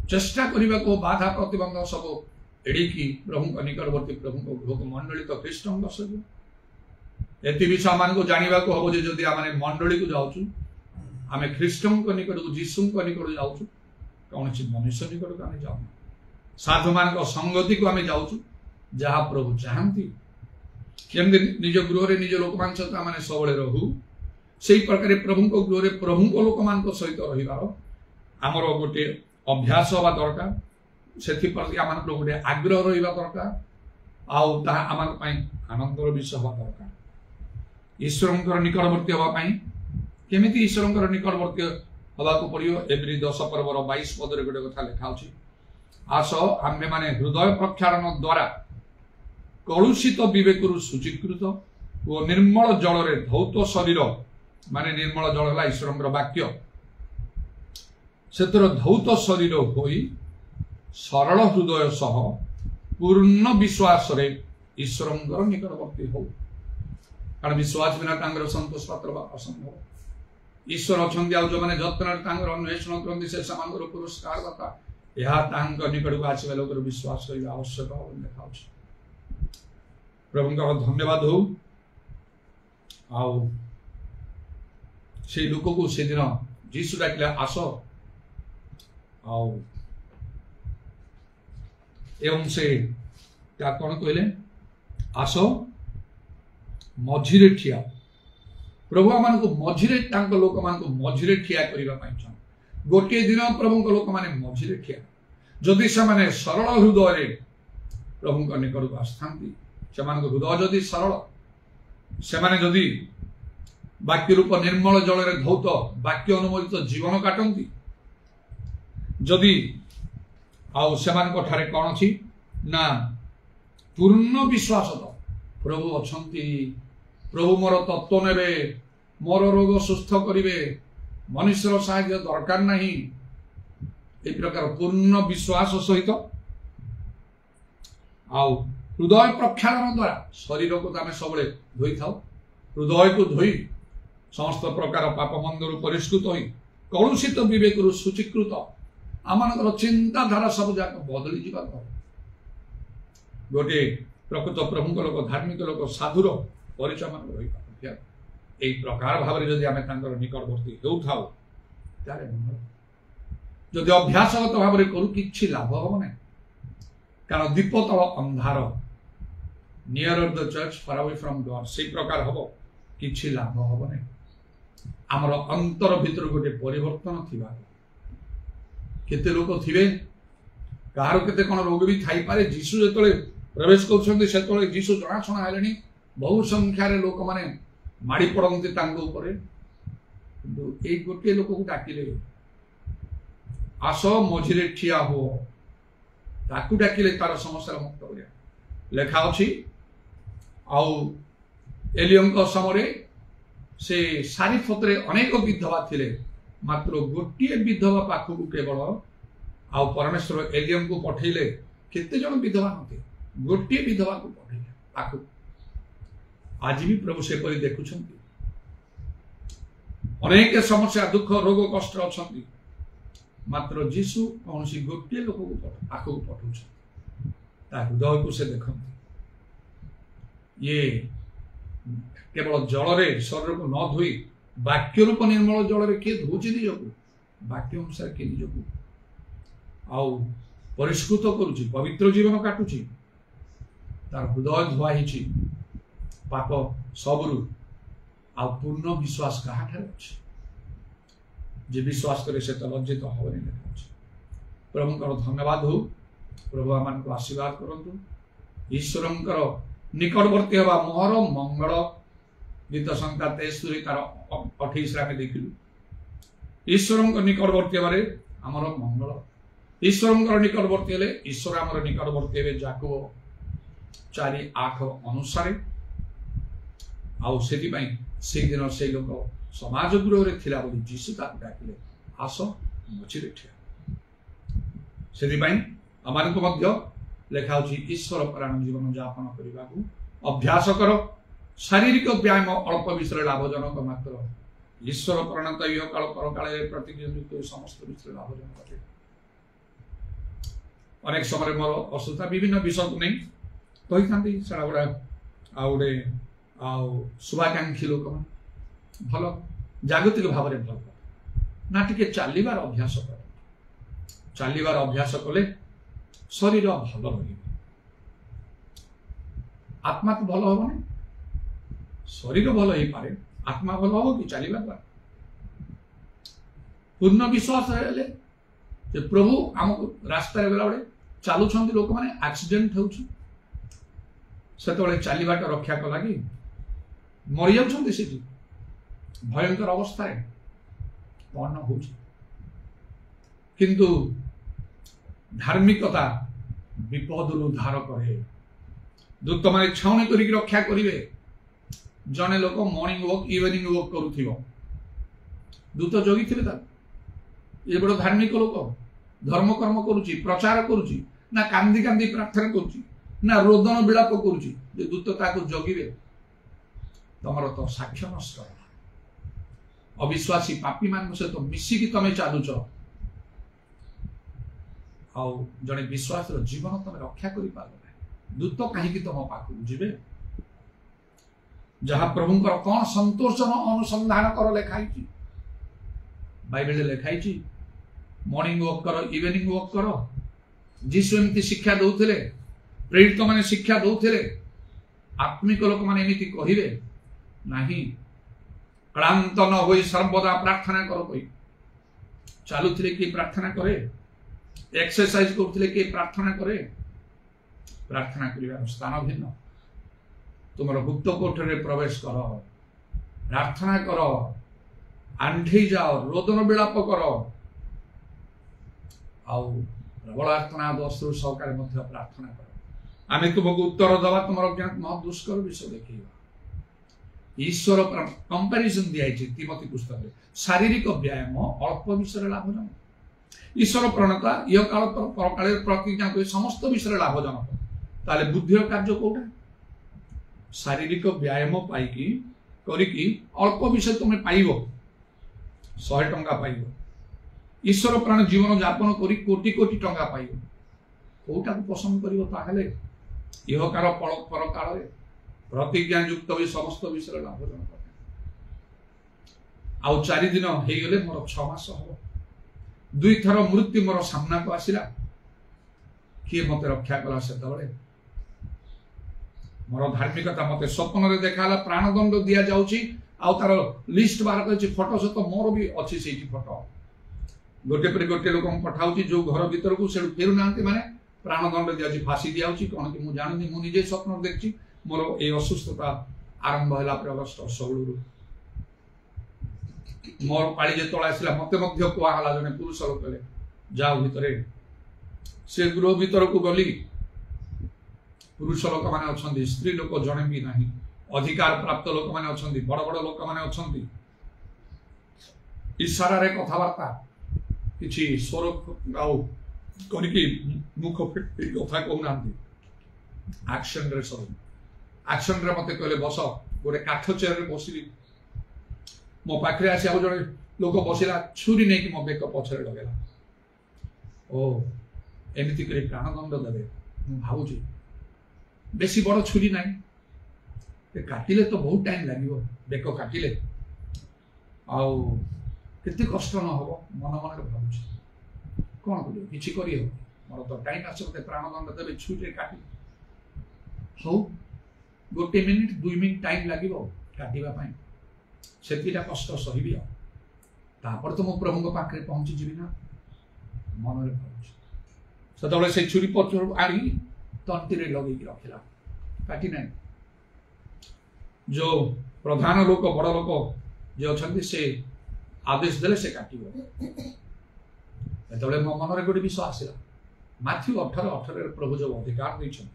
चेष्टा करने को बाधा प्रतिबंध सब एड़िकी प्रभु निकटवर्ती प्रभु गृह को मंडली तो ख्रीष्ट दर्शक एति विषय मान को जानवा को हम जदि आम मंडली को जाऊँ आम ख्रीष्ट निकट को जीशु निकट जाऊँ कौन मनुष्य निकट को आम जाऊ साधु मान संगति को आम जाऊँ जहाँ प्रभु चाहती केमती निज गृह निज लोक मान सहित आम सब रहू से प्रकार प्रभु गृह प्रभु लोक मान सहित रही आमर गोटे अभ्यास हवा दरकार से आम गोटे आग्रह रहा दरकार आम आनंदर विषय हवा दरकार ईश्वर निकटवर्ती हाँपाई केमिति ईश्वर निकटवर्ती हवा को पड़ो एवरी 10 पर्वर 22 पदरे गोटे कथा लिखा अच्छी आस आम्भे माने हृदय प्रक्षालन द्वारा कलुषित विवेक शुचीकृत और निर्मल जल रे धौत शरीर माने निर्मल जल है ईश्वर वाक्य से धौत शरीर होई सरल हृदय सह पूर्ण विश्वास रे ईश्वर निकटवर्ती हो कारण विश्वास बिना संतोष पात्र असंभव ईश्वर अच्छा जो मैंने जत्न अन्वेषण करते से पुरस्कार दाता यह निकट को आसवा लोक विश्वास करने आवश्यक देखा प्रभु धन्यवाद हो से लोक को से दिन जीशु डाकिले आस एवं से कौन कहले आस मझिरे ठिया प्रभु मान को मझिरे लोक मान को मझिरे ठिया करने गोटे दिन प्रभु लोक मैंने मझिरे ठिया जदि से माने सरल हृदय प्रभु निकट को आसता से हृदय जदि सरल से माने जदि वाक्य रूप निर्मल जल रे धौत वाक्य अनुमोदित जीवन काटती जदि आठारे कौन अच्छी ना पूर्ण विश्वास तो प्रभु अच्छी प्रभु मोर तत्व ने मोर रोग सुस्थ करेंगे मनुष्यर साहाय्य दरकार नहीं एक प्रकार पूर्ण विश्वास सहित हृदय प्रक्षालन द्वारा शरीर को आम सब धोई था हृदय को धोई समस्त प्रकार पाप मंदर परिष्कृत हो कलुषित विवेक शुचीकृत आम चिंताधारा सब जाक बदली जा गोटे प्रकृत प्रमुख लोक धार्मिक लोक साधुर परिचय मान रही प्रकार भाव जदि आम निकटवर्ती हो जदि अभ्यासगत भाव करू कि लाभ हम ना कारण दीप तल अंधार near the church far away from God से प्रकार हम कि लाभ हम ना आमर अंतर भितर गोटे परिवर्तन थी केते लोक थे कहार केते कौन रोग भी थी पारे जीशु जो प्रवेश कर जीशु जनाशुना है बहु संख्यार लोक मैंने माड़ी पड़ते गोटे लोक को डाकिले आस मझिरे ठिया हो ताकू डाकिले तार समस्या मुक्त कर लेखा अच्छी एलियम समय से सारीफतरे अनेक विधवा थिले मात्र गोटे विधवा पाखक केवल परमेश्वर एलियम को पठेले केते जन विधवा नथे गोटे विधवा को पठेले पाखक आज भी प्रभु से परि देखुछंती अनेक समस्या दुख रोग कष्ट अच्छा मात्र जीशु कौन गोटे लोक को पाखक पठाउछन हृदय को से देखते ये केवल जल रे शरीर को न धोई वाक्य रूप निर्मल जल रे किए धोची निजक वाक्य अनुसार किए निजक परिष्कृत करुच्ची पवित्र जीवन काटुची तार हृदय धुआई पाप सबरू पूर्ण विश्वास क्या अच्छे जे विश्वास करे से तो लज्जित हबनी लिखा अछि। प्रभुंकर धन्यवाद हो। प्रभु आमान को आशीर्वाद करंतु। ईश्वरंकर निकटवर्ती हवा मोहर मंगल गीत संख्या 73 तार 28 रे देखिलु। ईश्वरंकर निकटवर्ती हबारे हमर मंगल। ईश्वरंकर निकटवर्ती हेले ईश्वर हमर निकटवर्ती हेबे याकूब 4:8 अनुसार। आउ सेति पई से दिन से लोक समाज गृह रे थिला बोली जीसु ताक डाकिले आस मछिरे ठिया। सेति पई अमान को मध्य लेखा होची ईश्वर परायण जीवन यापन करबा को अभ्यास करो। शारीरिक व्यायाम अल्प विषय लाभजनक मात्र। ईश्वर प्रणत इह काल पर काले प्रतिनिधित्व समस्त विषय लाभजनक अटे। अनेक समय मोर असुविधा विभिन्न विषय को नहीं कही था सेटा गुड़ा आउे शुभाकांक्षी लोक भल जागतिक भाव में भल ना टे चलवार अभ्यास कर। चलवार अभ्यास कले शरीर भल रही। आत्मा तो भल हम शरीर भल हो पारे आत्मा भल हम कि चलवा द्वारा पूर्ण विश्वास है प्रभु आमको रास्तार गला बेले चलुंट लोक मैंने एक्सीडेंट हो चलवाटा रक्षा कला कि मरी जाऊँ भयंकर अवस्था कौन हो किंतु धार्मिकता विपद उद्धार करे। दूत मैंने छाउनी करी रक्षा करेंगे। जने लोक मॉर्निंग वॉक इवनिंग वॉक करुथिबो दूत जगी थे ये बड़ धार्मिक लोक धर्म कर्म करुची प्रचार करुची ना कांदी कांदी प्रार्थना करुची ना रोदन विलाप करुची जे दूत ताको जगिबे तमर तो साक्ष्य नष्ट अविश्वासी पापी मान सहित मिसिकी तमे चालुच आउ जने विश्वास जीवन तमे रक्षा करि पारो दूत कहीं तुम पाखु जीवे जहाँ प्रभुंकर कौन संतोषजनक अनुसंधान कर लेखाई बाइबल लेखाई मॉर्निंग वॉक करो इवनिंग वॉक करो। जीसु एमती शिक्षा दौले प्रेरित मैंने शिक्षा दौले आत्मिक लोक मैंने एमती कहे नहीं क्लांत न हो सर्वदा प्रार्थना कर कही चलुले किए प्रार्थना करे एक्सरसाइज करते किए प्रार्थना करे। प्रार्थना कर स्थान भिन्न तुम गुप्त कोठरी प्रवेश कर प्रार्थना कर आंठी जाओ रोदन विलाप कर प्रबलार्थना दस्त्र सहकार प्रार्थना कर आम तुमको उत्तर दवा तुम अज्ञात मह दुष्कर विषय देखा ईश्वर कंपेरिजन दिखाई तिमोथी पुस्तक शारीरिक व्यायाम अल्प विषय लाभजनक ईश्वर प्रणता यह काल परकाल प्रतिज्ञा कर समस्त विषय लाभजनक ताले बुद्धिर कार्य कौटा शारीरिक व्यायाम पाई करिकी अल्प विषय तुम्हें पाइब 100 टंका पाइब ईश्वर प्राण जीवन यापन करी कोटी कोटी टंका पाइब कौटा को पसंद कर यह काल पर काल प्रतिज्ञा युक्त भी समस्त विषय लाभजनक आउ 4 दिन हो गले मोर 6 मास हम 2 थर मृत्यु मोर सामना को आसला किए मत रक्षा कला से मोर धार्मिकता मत स्वप्न रे देखाला प्राणदंड दिया जाउची आउ तार लिस्ट बार कर फोटो सहित मोर भी अच्छी से फोटो गोटे पर गोटे लोक पठाऊँ जो घर भीतर को फेरु ना माने प्राणदंड दिया फाँसी दिया कौन कि मुझे जाननी मुझे स्वप्न देखी मोर ये असुस्थता आरंभ है अगस्ट 16 मोर पाड़ी जो आसला मत कहला जड़े पुरुष लोक जाओ भितर से गृह भीतर को गली पुरुष लोक मैंने अच्छा स्त्री लोक जड़े भी ना अधिकार प्राप्त लोक मैंने अच्छा बड़ बड़ लोक मैंने अच्छा इशारा रे कथबार्ता किसी स्वर करके मुख फेटी कथा कहूना एक्शन रे सब एक्शन रे मत कहले बस गोटे काठ चेयर रे बसली मो पाखे आसी आउ जड़े लोक बसला छुरी नहीं कि मो बेक पछरे लगेला ओ एमती कर प्राणदंड देवे मु भावुची बेसी बड़ छुरी नाई काटिले तो बहुत टाइम लगे बेक काटिले आउ केते कष्ट न हो मन मन भावुची कौन कर किसी करी हो मोर तो टाइम आस प्राणदंड देवे छुरी काटी हौ गोटे मिनिट 2 मिनिट टाइम लगे काटा से कष्ट सही तापर तो मो प्रभु पाखे पहुंची जीवी ना मन से से छुरी पचर आड़ी तंती लगे रखला काटी ना जो प्रधान लोक बड़ लोक जो अच्छा से आदेश देले से काट मो मन गोटे विषय आसला माथ्यू 18:18 प्रभु जो अधिकार देछन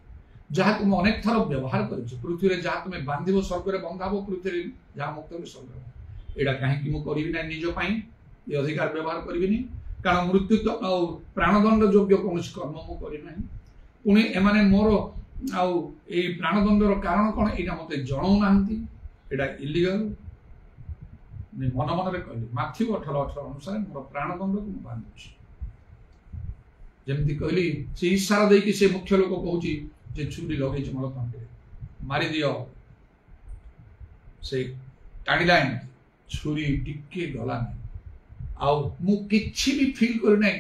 जहाँ तुम अनेक थर व्यवहार कर पृथ्वी में जहाँ तुम्हें बांधिब स्वर्ग में बंधाब पृथ्वी जहाँ मुक्त स्वर्ग एटा कहीं मुझे निज ये अधिकार व्यवहार करी कारण मृत्यु तो प्राणदंड योग्य कौन कर्म मुझे पुणी एमाने मोर आउ प्राणदंडर कारण कौन यहाँ मत जनाऊना एटा इलीगल मन मन में कहली माथ्यू 18:18 अनुसार मोर प्राणदंड को मुझे बांधुची जमती कहली से इशारा देकी से मुख्य लोक कहूँ जे छुरी लगे मोर तंटे मारी दियो से टाणिला छुरी टिके गला नहीं आउ मु किछि भी फील करि नै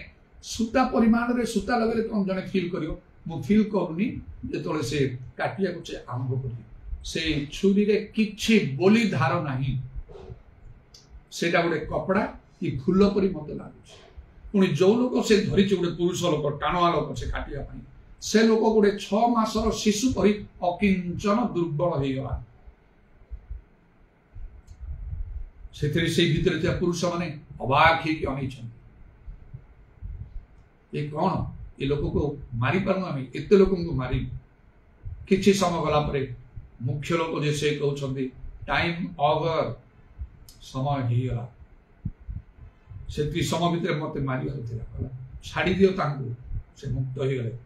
सूता परिमाण रे सूता लगले तुम जने फील करियो मु फील करूनी जेतोले से काटिया को आरंभ करी से छुरी रे किछि बोली धार नाही सेटा गोटे कपड़ा कि फूल परी मते लागुछ पुणी जो लोक से धरी गोटे पुरुष लोक टाणुआ लोक से काटिया पाई से लोक गोटे 6 मासर शिशु परी अकिंचन दुर्बल हो गला से भीतर पुरुष माने अबाक ही अनेछन ये कौन ये लोक को मारी पारनु आम एत लोक को मारी किछि समय गला परे मुख्य लोक जे से कहउछंती टाइम ओवर समय ही गला से समय भीतर मते मारी होतिला कहला छाड़ी दियो तांको से मुक्त हो गले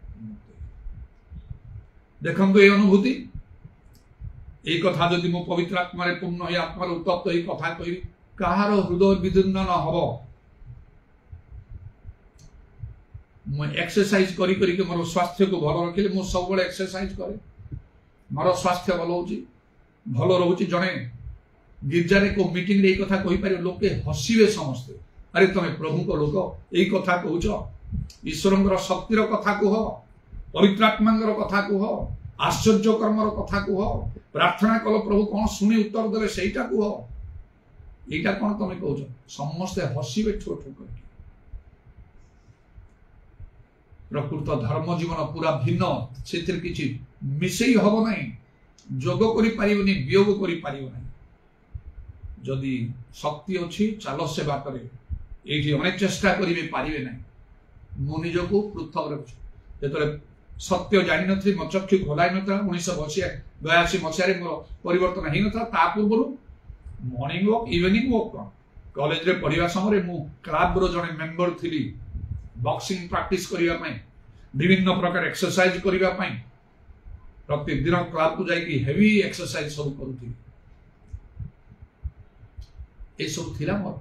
देखंतु ये अनुभूति এই কথা যদি মো পবিত্র আত্মারে পূর্ণ হই আত্মার উত্তপ্ত এই কথা কইবি কাহার হৃদয় বিদীর্ণ ন হব মো এক্সারসাইজ করি করি के मोर स्वास्थ्य को भलो रखिले मो सब बळे एक्सरसाइज करे मोर स्वास्थ्य भलो होची भलो रहउची जने गिरजा रे को मीटिंग रे कथा कहि पारे लोके हसीबे समस्त अरे तमे प्रभु को लोक एई कथा कहउचो ईश्वरंगर शक्तिर कथा कह पवित्र आत्मांगर कथा कह आश्चर्य कर्मर कथा कह प्रार्थना कल प्रभु कौन शुणी उत्तर देले सेटा कह एटा कौन तमे कहउचो समस्त हसीबे ठो ठो कर प्रकृत धर्म जीवन पूरा भिन्न से किसी मिसई हम ना जोग कर वियोग कर जदि शक्ति अच्छी चाल से बात ये अनेक चेष्टा करेंगे पारे ना मो निज को पृथक रखुच्छी जो सत्य जानी नी मो चक्षु खोल ना 1982 मसीह मोर परिवर्तन हो ना पूर्व morning walk evening walk college रे पढ़ा समय मु क्लब रो जने मेंबर थी बॉक्सिंग प्रैक्टिस करने विभिन्न प्रकार एक्सरसाइज करने प्रत्येक दिन क्लब को जाकि हेवी एक्सरसाइज सब करूँ ये सब थिला मोर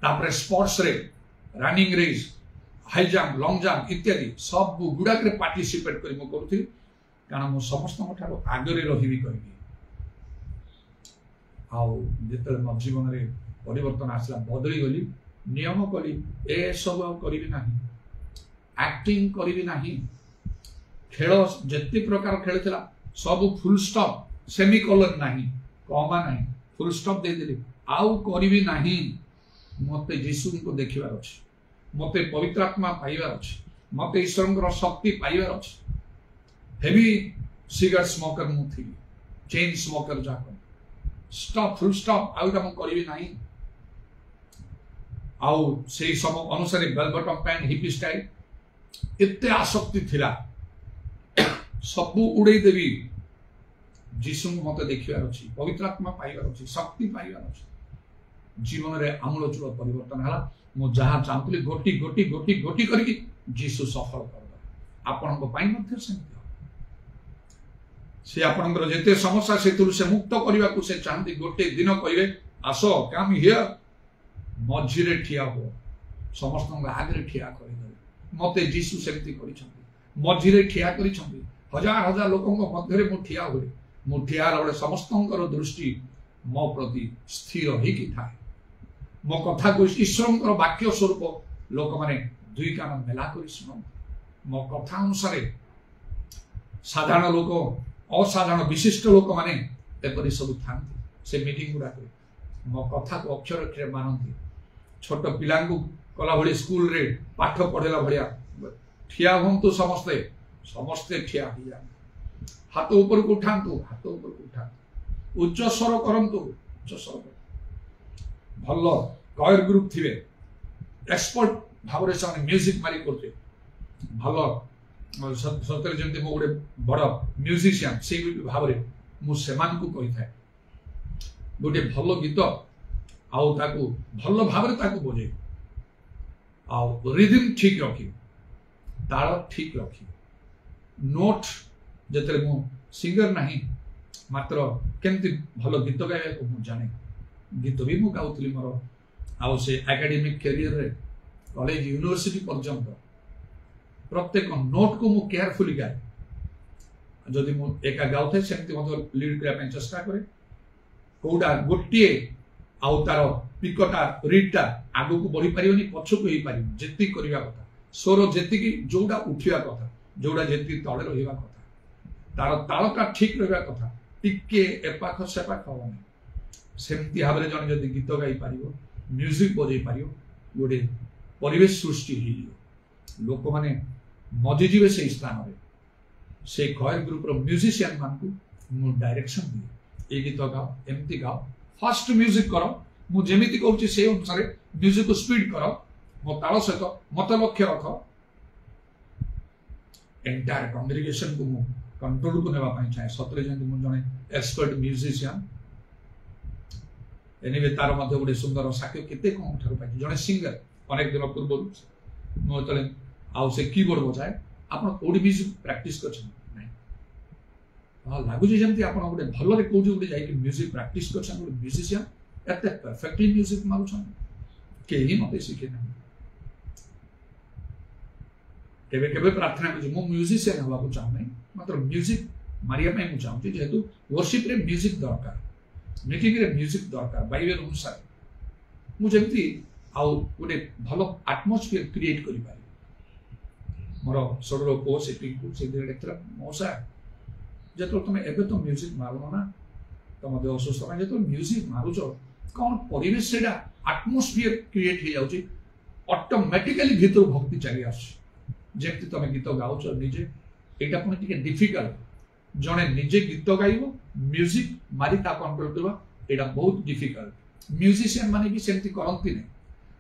तापर स्पोर्ट्स रे running race high jump long jump इत्यादि सब गुड़ाक पार्टिसिपेट कर करूँ कारण मु समस्त आगे रही कह आते मो जीवन में परिवर्तन आसला बदली गली नियम कली ए सब करी ना एक्टिंग करी ना खेल जिते प्रकार खेल सब फुल स्टॉप सेमी कलर ना कमा ना फुल स्टॉप देदेली आउ करी ना मते जीशु को देखिबार अछि मते पवित्र आत्मा पाइबार अछि मते ईश्वरंकर शक्ति पाइबार अछि हेवी सिगरेट स्मोकर मु थी चेन स्मोकर जाक स्टॉप फुल स्टॉप आउटा मु करी ना आउ से समय अनुसार bell bottom pant hippie style एते आसक्ति थिला सब उड़े देवी जीशु मत देखिबार अछि पवित्र आत्मा पाइबार अछि शक्ति पाइबार अछि जीवन रे आमूलचूल परिवर्तन हला मु जहाँ चाहूली गोटी गोटी गोटी गोटी करके जीशु सफल कर आपण को पाई मध्य से आपणकर जेते समस्या से मुक्त करने को से चाहती गोटे दिन कहे आस कम हियर मझीरे ठिया हो समस्त आगे ठिया कर मते जीशु सेमती कर मझीरे ठिया कर हजार हजार लोकों मध्य मु ठिया हुए मु ठिया बेले समस्त दृष्टि मो प्रति स्थिर होगी थाए मो कथा को ईश्वर वाक्य स्वरूप लोक मैंने दुई कान मेला कर शुण मो कथा अनुसार साधारण लोक असाधारण विशिष्ट लोक मैंने एपरी सब था से मीटिंग गुड़ाक मो कथा को अक्षर अक्षर मानती छोट पिला कला भाई स्कूल रे पाठ पढ़ेला भाया ठिया हूँ समस्ते समस्ते ठिया हो जाए हाथ ऊपर को उठातु हाथ ऊपर को उठातु उच्च स्वर करंतु उच्च स्वर भल कयर ग्रुप थे एक्सपर्ट भाव से म्यूजिक मारी करते भल सतरे जमी मो गोटे बड़ म्यूजिशियन से भाव में मुझे कही था गोटे भल गीत आउ भल भाव बजे रिदम ठीक रखी ताल ठीक रखी नोट जिते मु सिंगर नहीं मात्र केमती भल गीत गायक मु जाने गीत भी मु गाउली मोर आउ से एकेडमिक कैरियर रे कॉलेज यूनिवर्सिटी पर्यंत प्रत्येक नोट को मु केयरफुली गाए जदि मु एका गाउथे सेमती मते लीड करा चेष्टा करे कोडा गोटे आउ तार पिकटा रीडटा आगु को बढ़ी पारिबनी पछु को ही पारिबनी जेति करिया कथा स्वर जेति की जोडा उठिया कथा जोडा जेति तळे रहिबा कथा तार तालटा ठीक रहिबा कथा टिके एपाख सेपाख होनी सेमती भाबरे जन जदि गीत गाई पारिबो म्यूजिक बजै पारिबो गोटे परिवेश सृष्टि हो लोक माने मजी जीवे से स्थान रे से कयर ग्रुप रो म्यूजिशियन मान को मु डायरेक्शन दिए ए गीत गाओ एमती गाओ फास्ट म्यूजिक करो मु जेमिति कहूची से अनुसार म्यूजिक को स्पीड करो मो ताल सहित मत लक्ष्य रख एंटायर कांग्रेगेशन को मु कंट्रोल को नेबा पई चाहे सतरे जंती मु जने एक्सपर्ट म्यूजिशियन एनिवे तार मध्ये गोटे सुंदर साक्ष्य केते कोन ठार पाई जने सिंगर अनेक दिन पूर्व मो तले आउ से कीबोर्ड बजाए आपण कोडी म्यूजिक प्रैक्टिस करछन नै आ लागु जे जंती आपण गोटे भलो रे कोडी गोटे जाई म्यूजिक प्रैक्टिस करछन गोटे म्यूजिशियन एते परफेक्टली म्यूजिक मारुछन के ही मते सिखे नै केबे केबे प्रार्थना कर मो म्यूजिशियन हवा को चाहू नै मात्र म्यूजिक मारिया में मु चाहू जेहेतु वर्शिप रे म्यूजिक दरकार मीटिंग रे म्यूजिक दरकार बाइबल अनुसार मु जेमती आउ गोटे भलो एटमॉस्फियर क्रिएट करि पारि मोर सोडरो को सेटिंग को से डायरेक्टर मोसा जतो तुम एबे तो म्यूजिक मारनो ना तुम दे असुस्थ ना जतो म्यूजिक मारुचो कोन परिवेश सेडा एटमॉस्फियर क्रिएट हो जाउची ऑटोमेटिकली भीतर भक्ति चली आछ जेति तुम गीत गाउचो निजे एटा पुनी टिके डिफिकल्ट जने निजे गीत गाइबो म्यूजिक मारी ता कंट्रोल करबा एटा बहुत डिफिकल्ट म्यूजिशियन माने भी सेमती करंती नै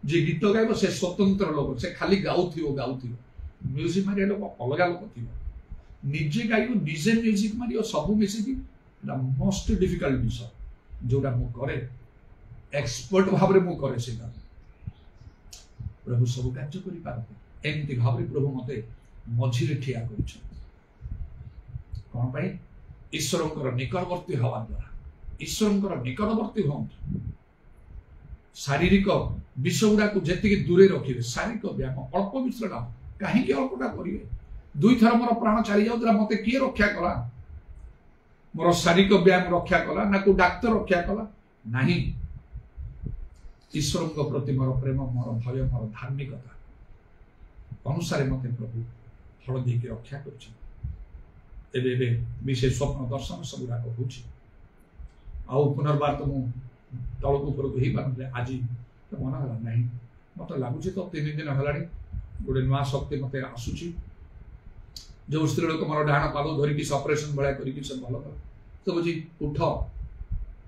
जे गीत गाइबो से स्वतंत्र लोक से खाली गाउथियो म्यूजिक मारिया लोक अलगा लोक थिबो निजे गाइबो निजे म्यूजिक मारियो सब मिसिकी द मोस्ट डिफिकल्ट विषय जोटा मु करे एक्सपर्ट भाव रे मु करे सेटा प्रभु सब कार्य करि पारते एमती भाव रे प्रभु मते मझी रे ठिया करिछ कोन पई ईश्वरंकर निकटवर्ती हवा द्वारा ईश्वरंकर निकटवर्ती हों शारीरिक विषय गुड़ा को जी दूरे रखिए शारीरिक व्यायाम अल्प विश्राम कहीं अल्पटा करेंगे दुई थर मोर प्राण चली जाऊला मत किए रक्षा कला मोर शारीरिक व्यायाम रक्षा कला ना को डाक्तर रक्षा कला नहीं ईश्वर प्रति मोर प्रेम मोर भय मोर धार्मिकता अनुसार मत प्रभु फल देकी रक्षा कर विशेष स्वप्न दर्शन सबुरा हो पुनर्बार तो मुझे तलक ऊपर को ही पारे आज तो मन है ना मत लगुच तो 3 दिन है गोटे नुआ शक्ति मत आसूची जो स्त्री लोक मोर डाण पाद धरिकी ऑपरेशन भाया कर भल कर तो बुझी उठ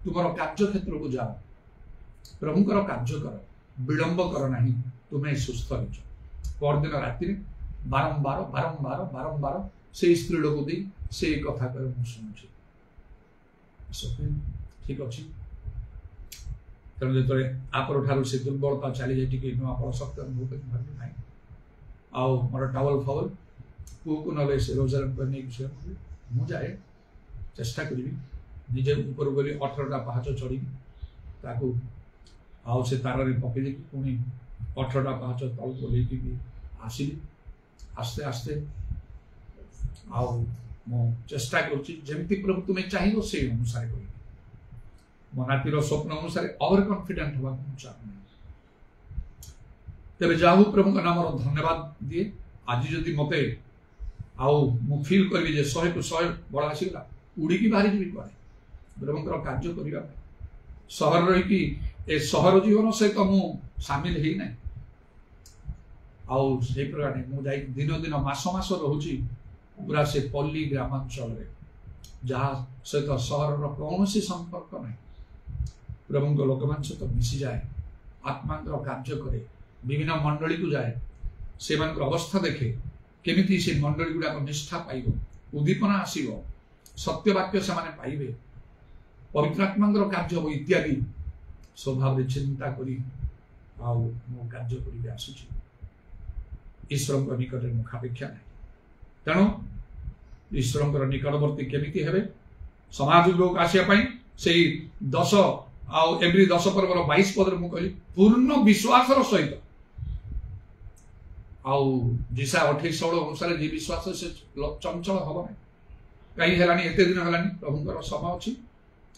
तुम कार्य क्षेत्र को जाओ प्रभुकर कार्य कर विलंब कर ना तुम्हें सुस्थ हो परदिन राति बारंबार बारंबार बारंबार से स्त्री लोक दे से कथा कर शुणुची ठीक अच्छे तेणु जो आपर ठार से दुर्बलता चली जाए नुआ फल शक्ति अनुभव कर ना आउ मोर टावल फावल पुओ को ना से रोजगार करने मुझे चेष्टा करी निजे ऊपर गली 18टा पहाच चढ़ी आउ से तार पकई देकी पुणी 18टा पहाच तल को लेकिन आसली आस्ते आस्ते आउ मु चेष्टा करमती प्रभु तुम्हें चाहिए से अनुसार कर मो नातीर स्वप्न अनुसार ओवर कॉन्फिडेंट हवा चाहूँ तेरे जाहू प्रभु का नाम धन्यवाद दिए आज जदि मते आउ मु फील करी जे 100 को 100 बड़ा आसीगला उड़ी की बाहरी जी करे प्रभुकर कार्य करबा सहर रही ए सहर जीवन सहित मु सामिल ही ना आउ से प्रकार मु जाई दिन दिन मास मास रहूची पूरा से पल्ली ग्रामांचल रे जहाँ सहित सहर कौन संपर्क ना प्रभु लोक मान सहित मिसी जाए आत्मा कार्य करे विभिन्न मंडली को जाए से अवस्था देखे केमिति से मंडली गुड़ाक निष्ठा पाइब उद्दीपना आसीब सत्य वाक्य से माने पाइबे पवित्र आत्मा कार्य हो इत्यादि स्वभाव चिंता करी आउ मो कार्य करी आसुची ईश्वर निकट मुखापेक्षा नहीं तेणु ईश्वर निकटवर्ती केमिति हेबे समाज लोक आसिया से 10 आउ एवरी 10 पर्वर 22 पद मु कहली पूर्ण विश्वास सहित आउ जिसा 28-16 अनुसार जी विश्वास से चंचल हम ना कहीं है एत दिन है प्रभुंर समय अच्छी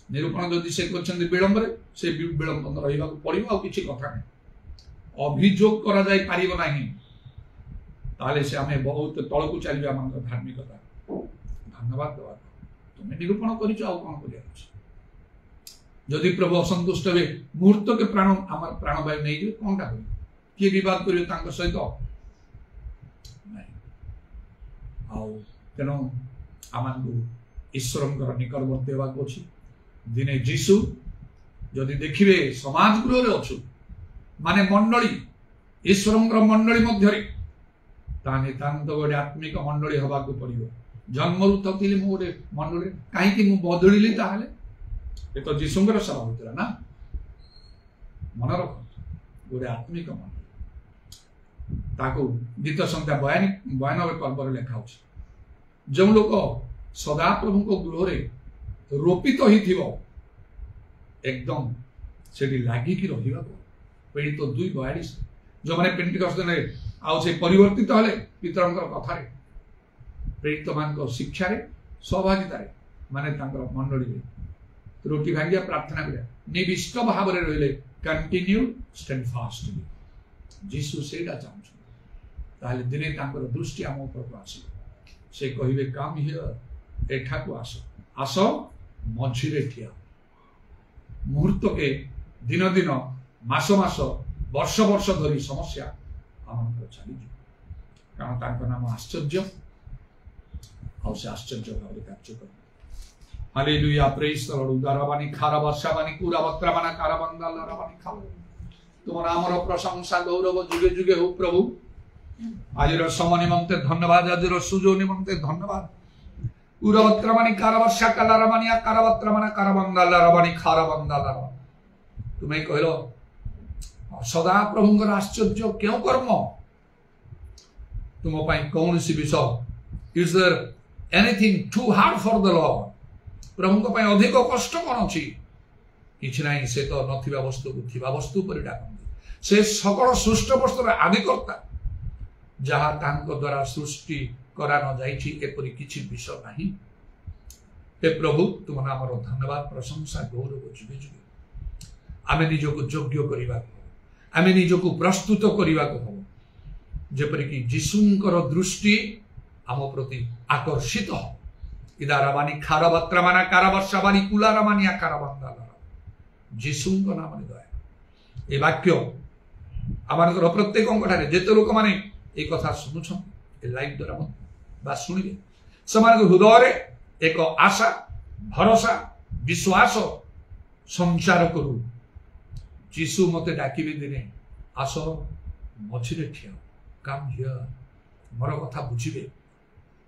निरूपण जदि से विलंब से विलंब रहा पड़ो आ कि कथा नहीं अभियोग करा जाई पारिबो नाही ताले से आमे बहुत तलकू चलिए आम धार्मिकता धन्यवाद दवा तुम्हें निरूपण कर जदि प्रभु असंतुष्ट हे मुहूर्त के प्राण आम प्राणवायु नहीं कौनटा हो किए बद कर सहित तेणु आम ईश्वर निकटवर्ती होगा अच्छी दिने जीशु जदि देखिए समाज गृह अच्छु माने मंडली ईश्वर मंडली मध्य नितांत गोटे आत्मिक मंडली हवा पड़ो जन्मरु थी गोटे मंडली कहीं बदलिली ये तो जीशुंर सभा होता ना मन रख गोटे आत्मिक मंडली गीत संख्या 92 पर्व लिखा जो लोग सदा प्रभु को गृह रोपित हो एकदम से लगिकी रहा पीड़ित 2:42 जो मैंने पेंटिकस्ट दिन आउ से परिवर्तित हेले पितर कथार प्रेरित मान शिक्षा सहभागितार माने मंडली रोटी भांगिया प्रार्थना करिया निविष्ट भाव में रहिले कंटिन्यू स्टैंड फास्ट जीसु सेटा चाहूँ ताले दिने दृष्टि आम ऊपर आस से कहे कम हियर एठा को आस आस मझिरे ठिया मुहूर्त के दिन दिन मास मास वर्ष वर्ष धरी समस्या आम चली कारण नाम आश्चर्य आश्चर्य भाव कार्य कर हालेलुया प्रेज द लॉर्ड उदारबानी खाराबानी कुराबत्राबाना कारबंदा लराबानी खाओ तुम नामर प्रशंसा गौरव जुगे जुगे हो प्रभु आज समय निमंते धन्यवाद आज सुजो निमंते धन्यवाद उराबत्राबानी कारबर्षा कालाराबानी कारबत्राबाना कारबंदा लराबानी खाराबंदा लरा तुम्हें कहलो सदा प्रभुंकर आश्चर्य क्यों कर्म तुम कौन सी विषय is there anything too hard for the Lord प्रभु अधिक कष्ट कौन अच्छी कि ना से तो नथिबा वस्तु को थिबा वस्तु पर डाकती से सकल सृष्ट वस्तुर आदिकर्ता जहाँ तांको द्वारा सृष्टि करा न जाइछि एपरि किछि विषय नाही हे प्रभु तुम नामर धन्यवाद प्रशंसा गौरव जुगे जुगे आमे निजको योग्य करबा आमे निजको प्रस्तुत करबा को जेपरि कि जीशुंकर दृष्टि आम प्रति आकर्षित हो इदाराबानी खाराबत्राबाना कारबर्षाबानी कुलाराबानिया कारबंदा जीशु नाम दया ये वाक्य आम प्रत्येक जिते लोक मैंने ये कथा शुणुं लाइव द्वारा शुणे से हृदय एक आशा भरोसा विश्वास संचार करू जीशु मत डाकिबे दिने आस मझिरे ठिया कम हियर मोर कथा बुझे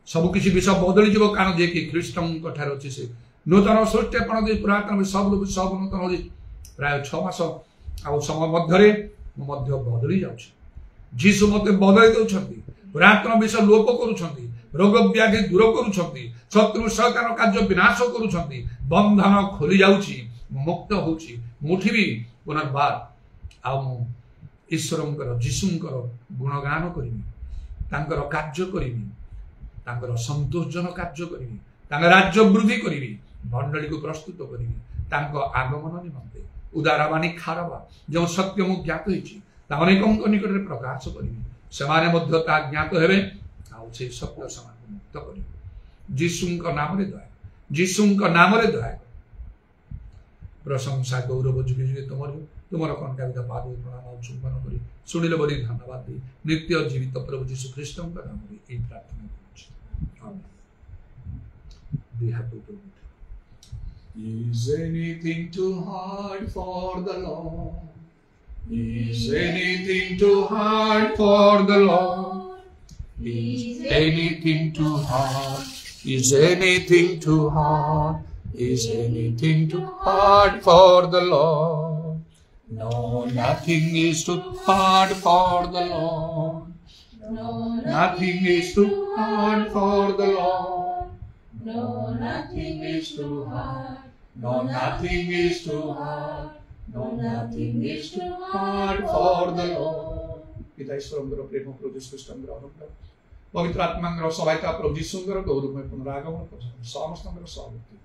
सबकि विषय बदली जीव कारण जे कि ख्रीष्ट अच्छे से नूतन सृष्टिपण पुरातन सब सब नूतन हो प्राय 6 मास आ समय मध्य बदली जीशु मत बदली दौरान पुरातन विषय लोप कर रोग व्याधि दूर कर शत्रु शैतान कार्य विनाश कर बंधन खोली जाऊँगी मुक्त होठी पुनर्बार ईश्वर जीशुंकर गुणगान करी कार्य करी संतोषजनक कार्य करी राज्य वृद्धि करी मंडली को प्रस्तुत करी आगमन निमंते उदारबानी खारबा जो सत्य मु ज्ञात अनेक निकट प्रकाश करी से ज्ञात हेबे से सत्य समाज मुक्त कर जीशुंक नाम दया जीशुंक नाम दया प्रशंसा गौरव जुगे जुगे तुमर कंटावित पाद प्रणाम चुम्बन करी शुणिले बड़ी धन्यवाद दी नित्य जीवित प्रभु जीशु ख्रीष्ट नाम ये प्रार्थना करूँ। Is anything too hard for the Lord? Is anything too hard for the Lord? Is anything too hard? Is anything too hard? Is anything too hard for the Lord? No, nothing is too hard for the Lord. No, nothing is too hard for the Lord. No, nothing is too hard. No, nothing is too hard. No, nothing is too hard for the Lord. पिता ईश्वरंगर प्रेम प्रभु यीशु ख्रीष्टंगर अनुग्रह पवित्र आत्मांगर सहायता प्रभु यीशुंगर गौरवमय पुनरागमन समस्तंगर स्वागत।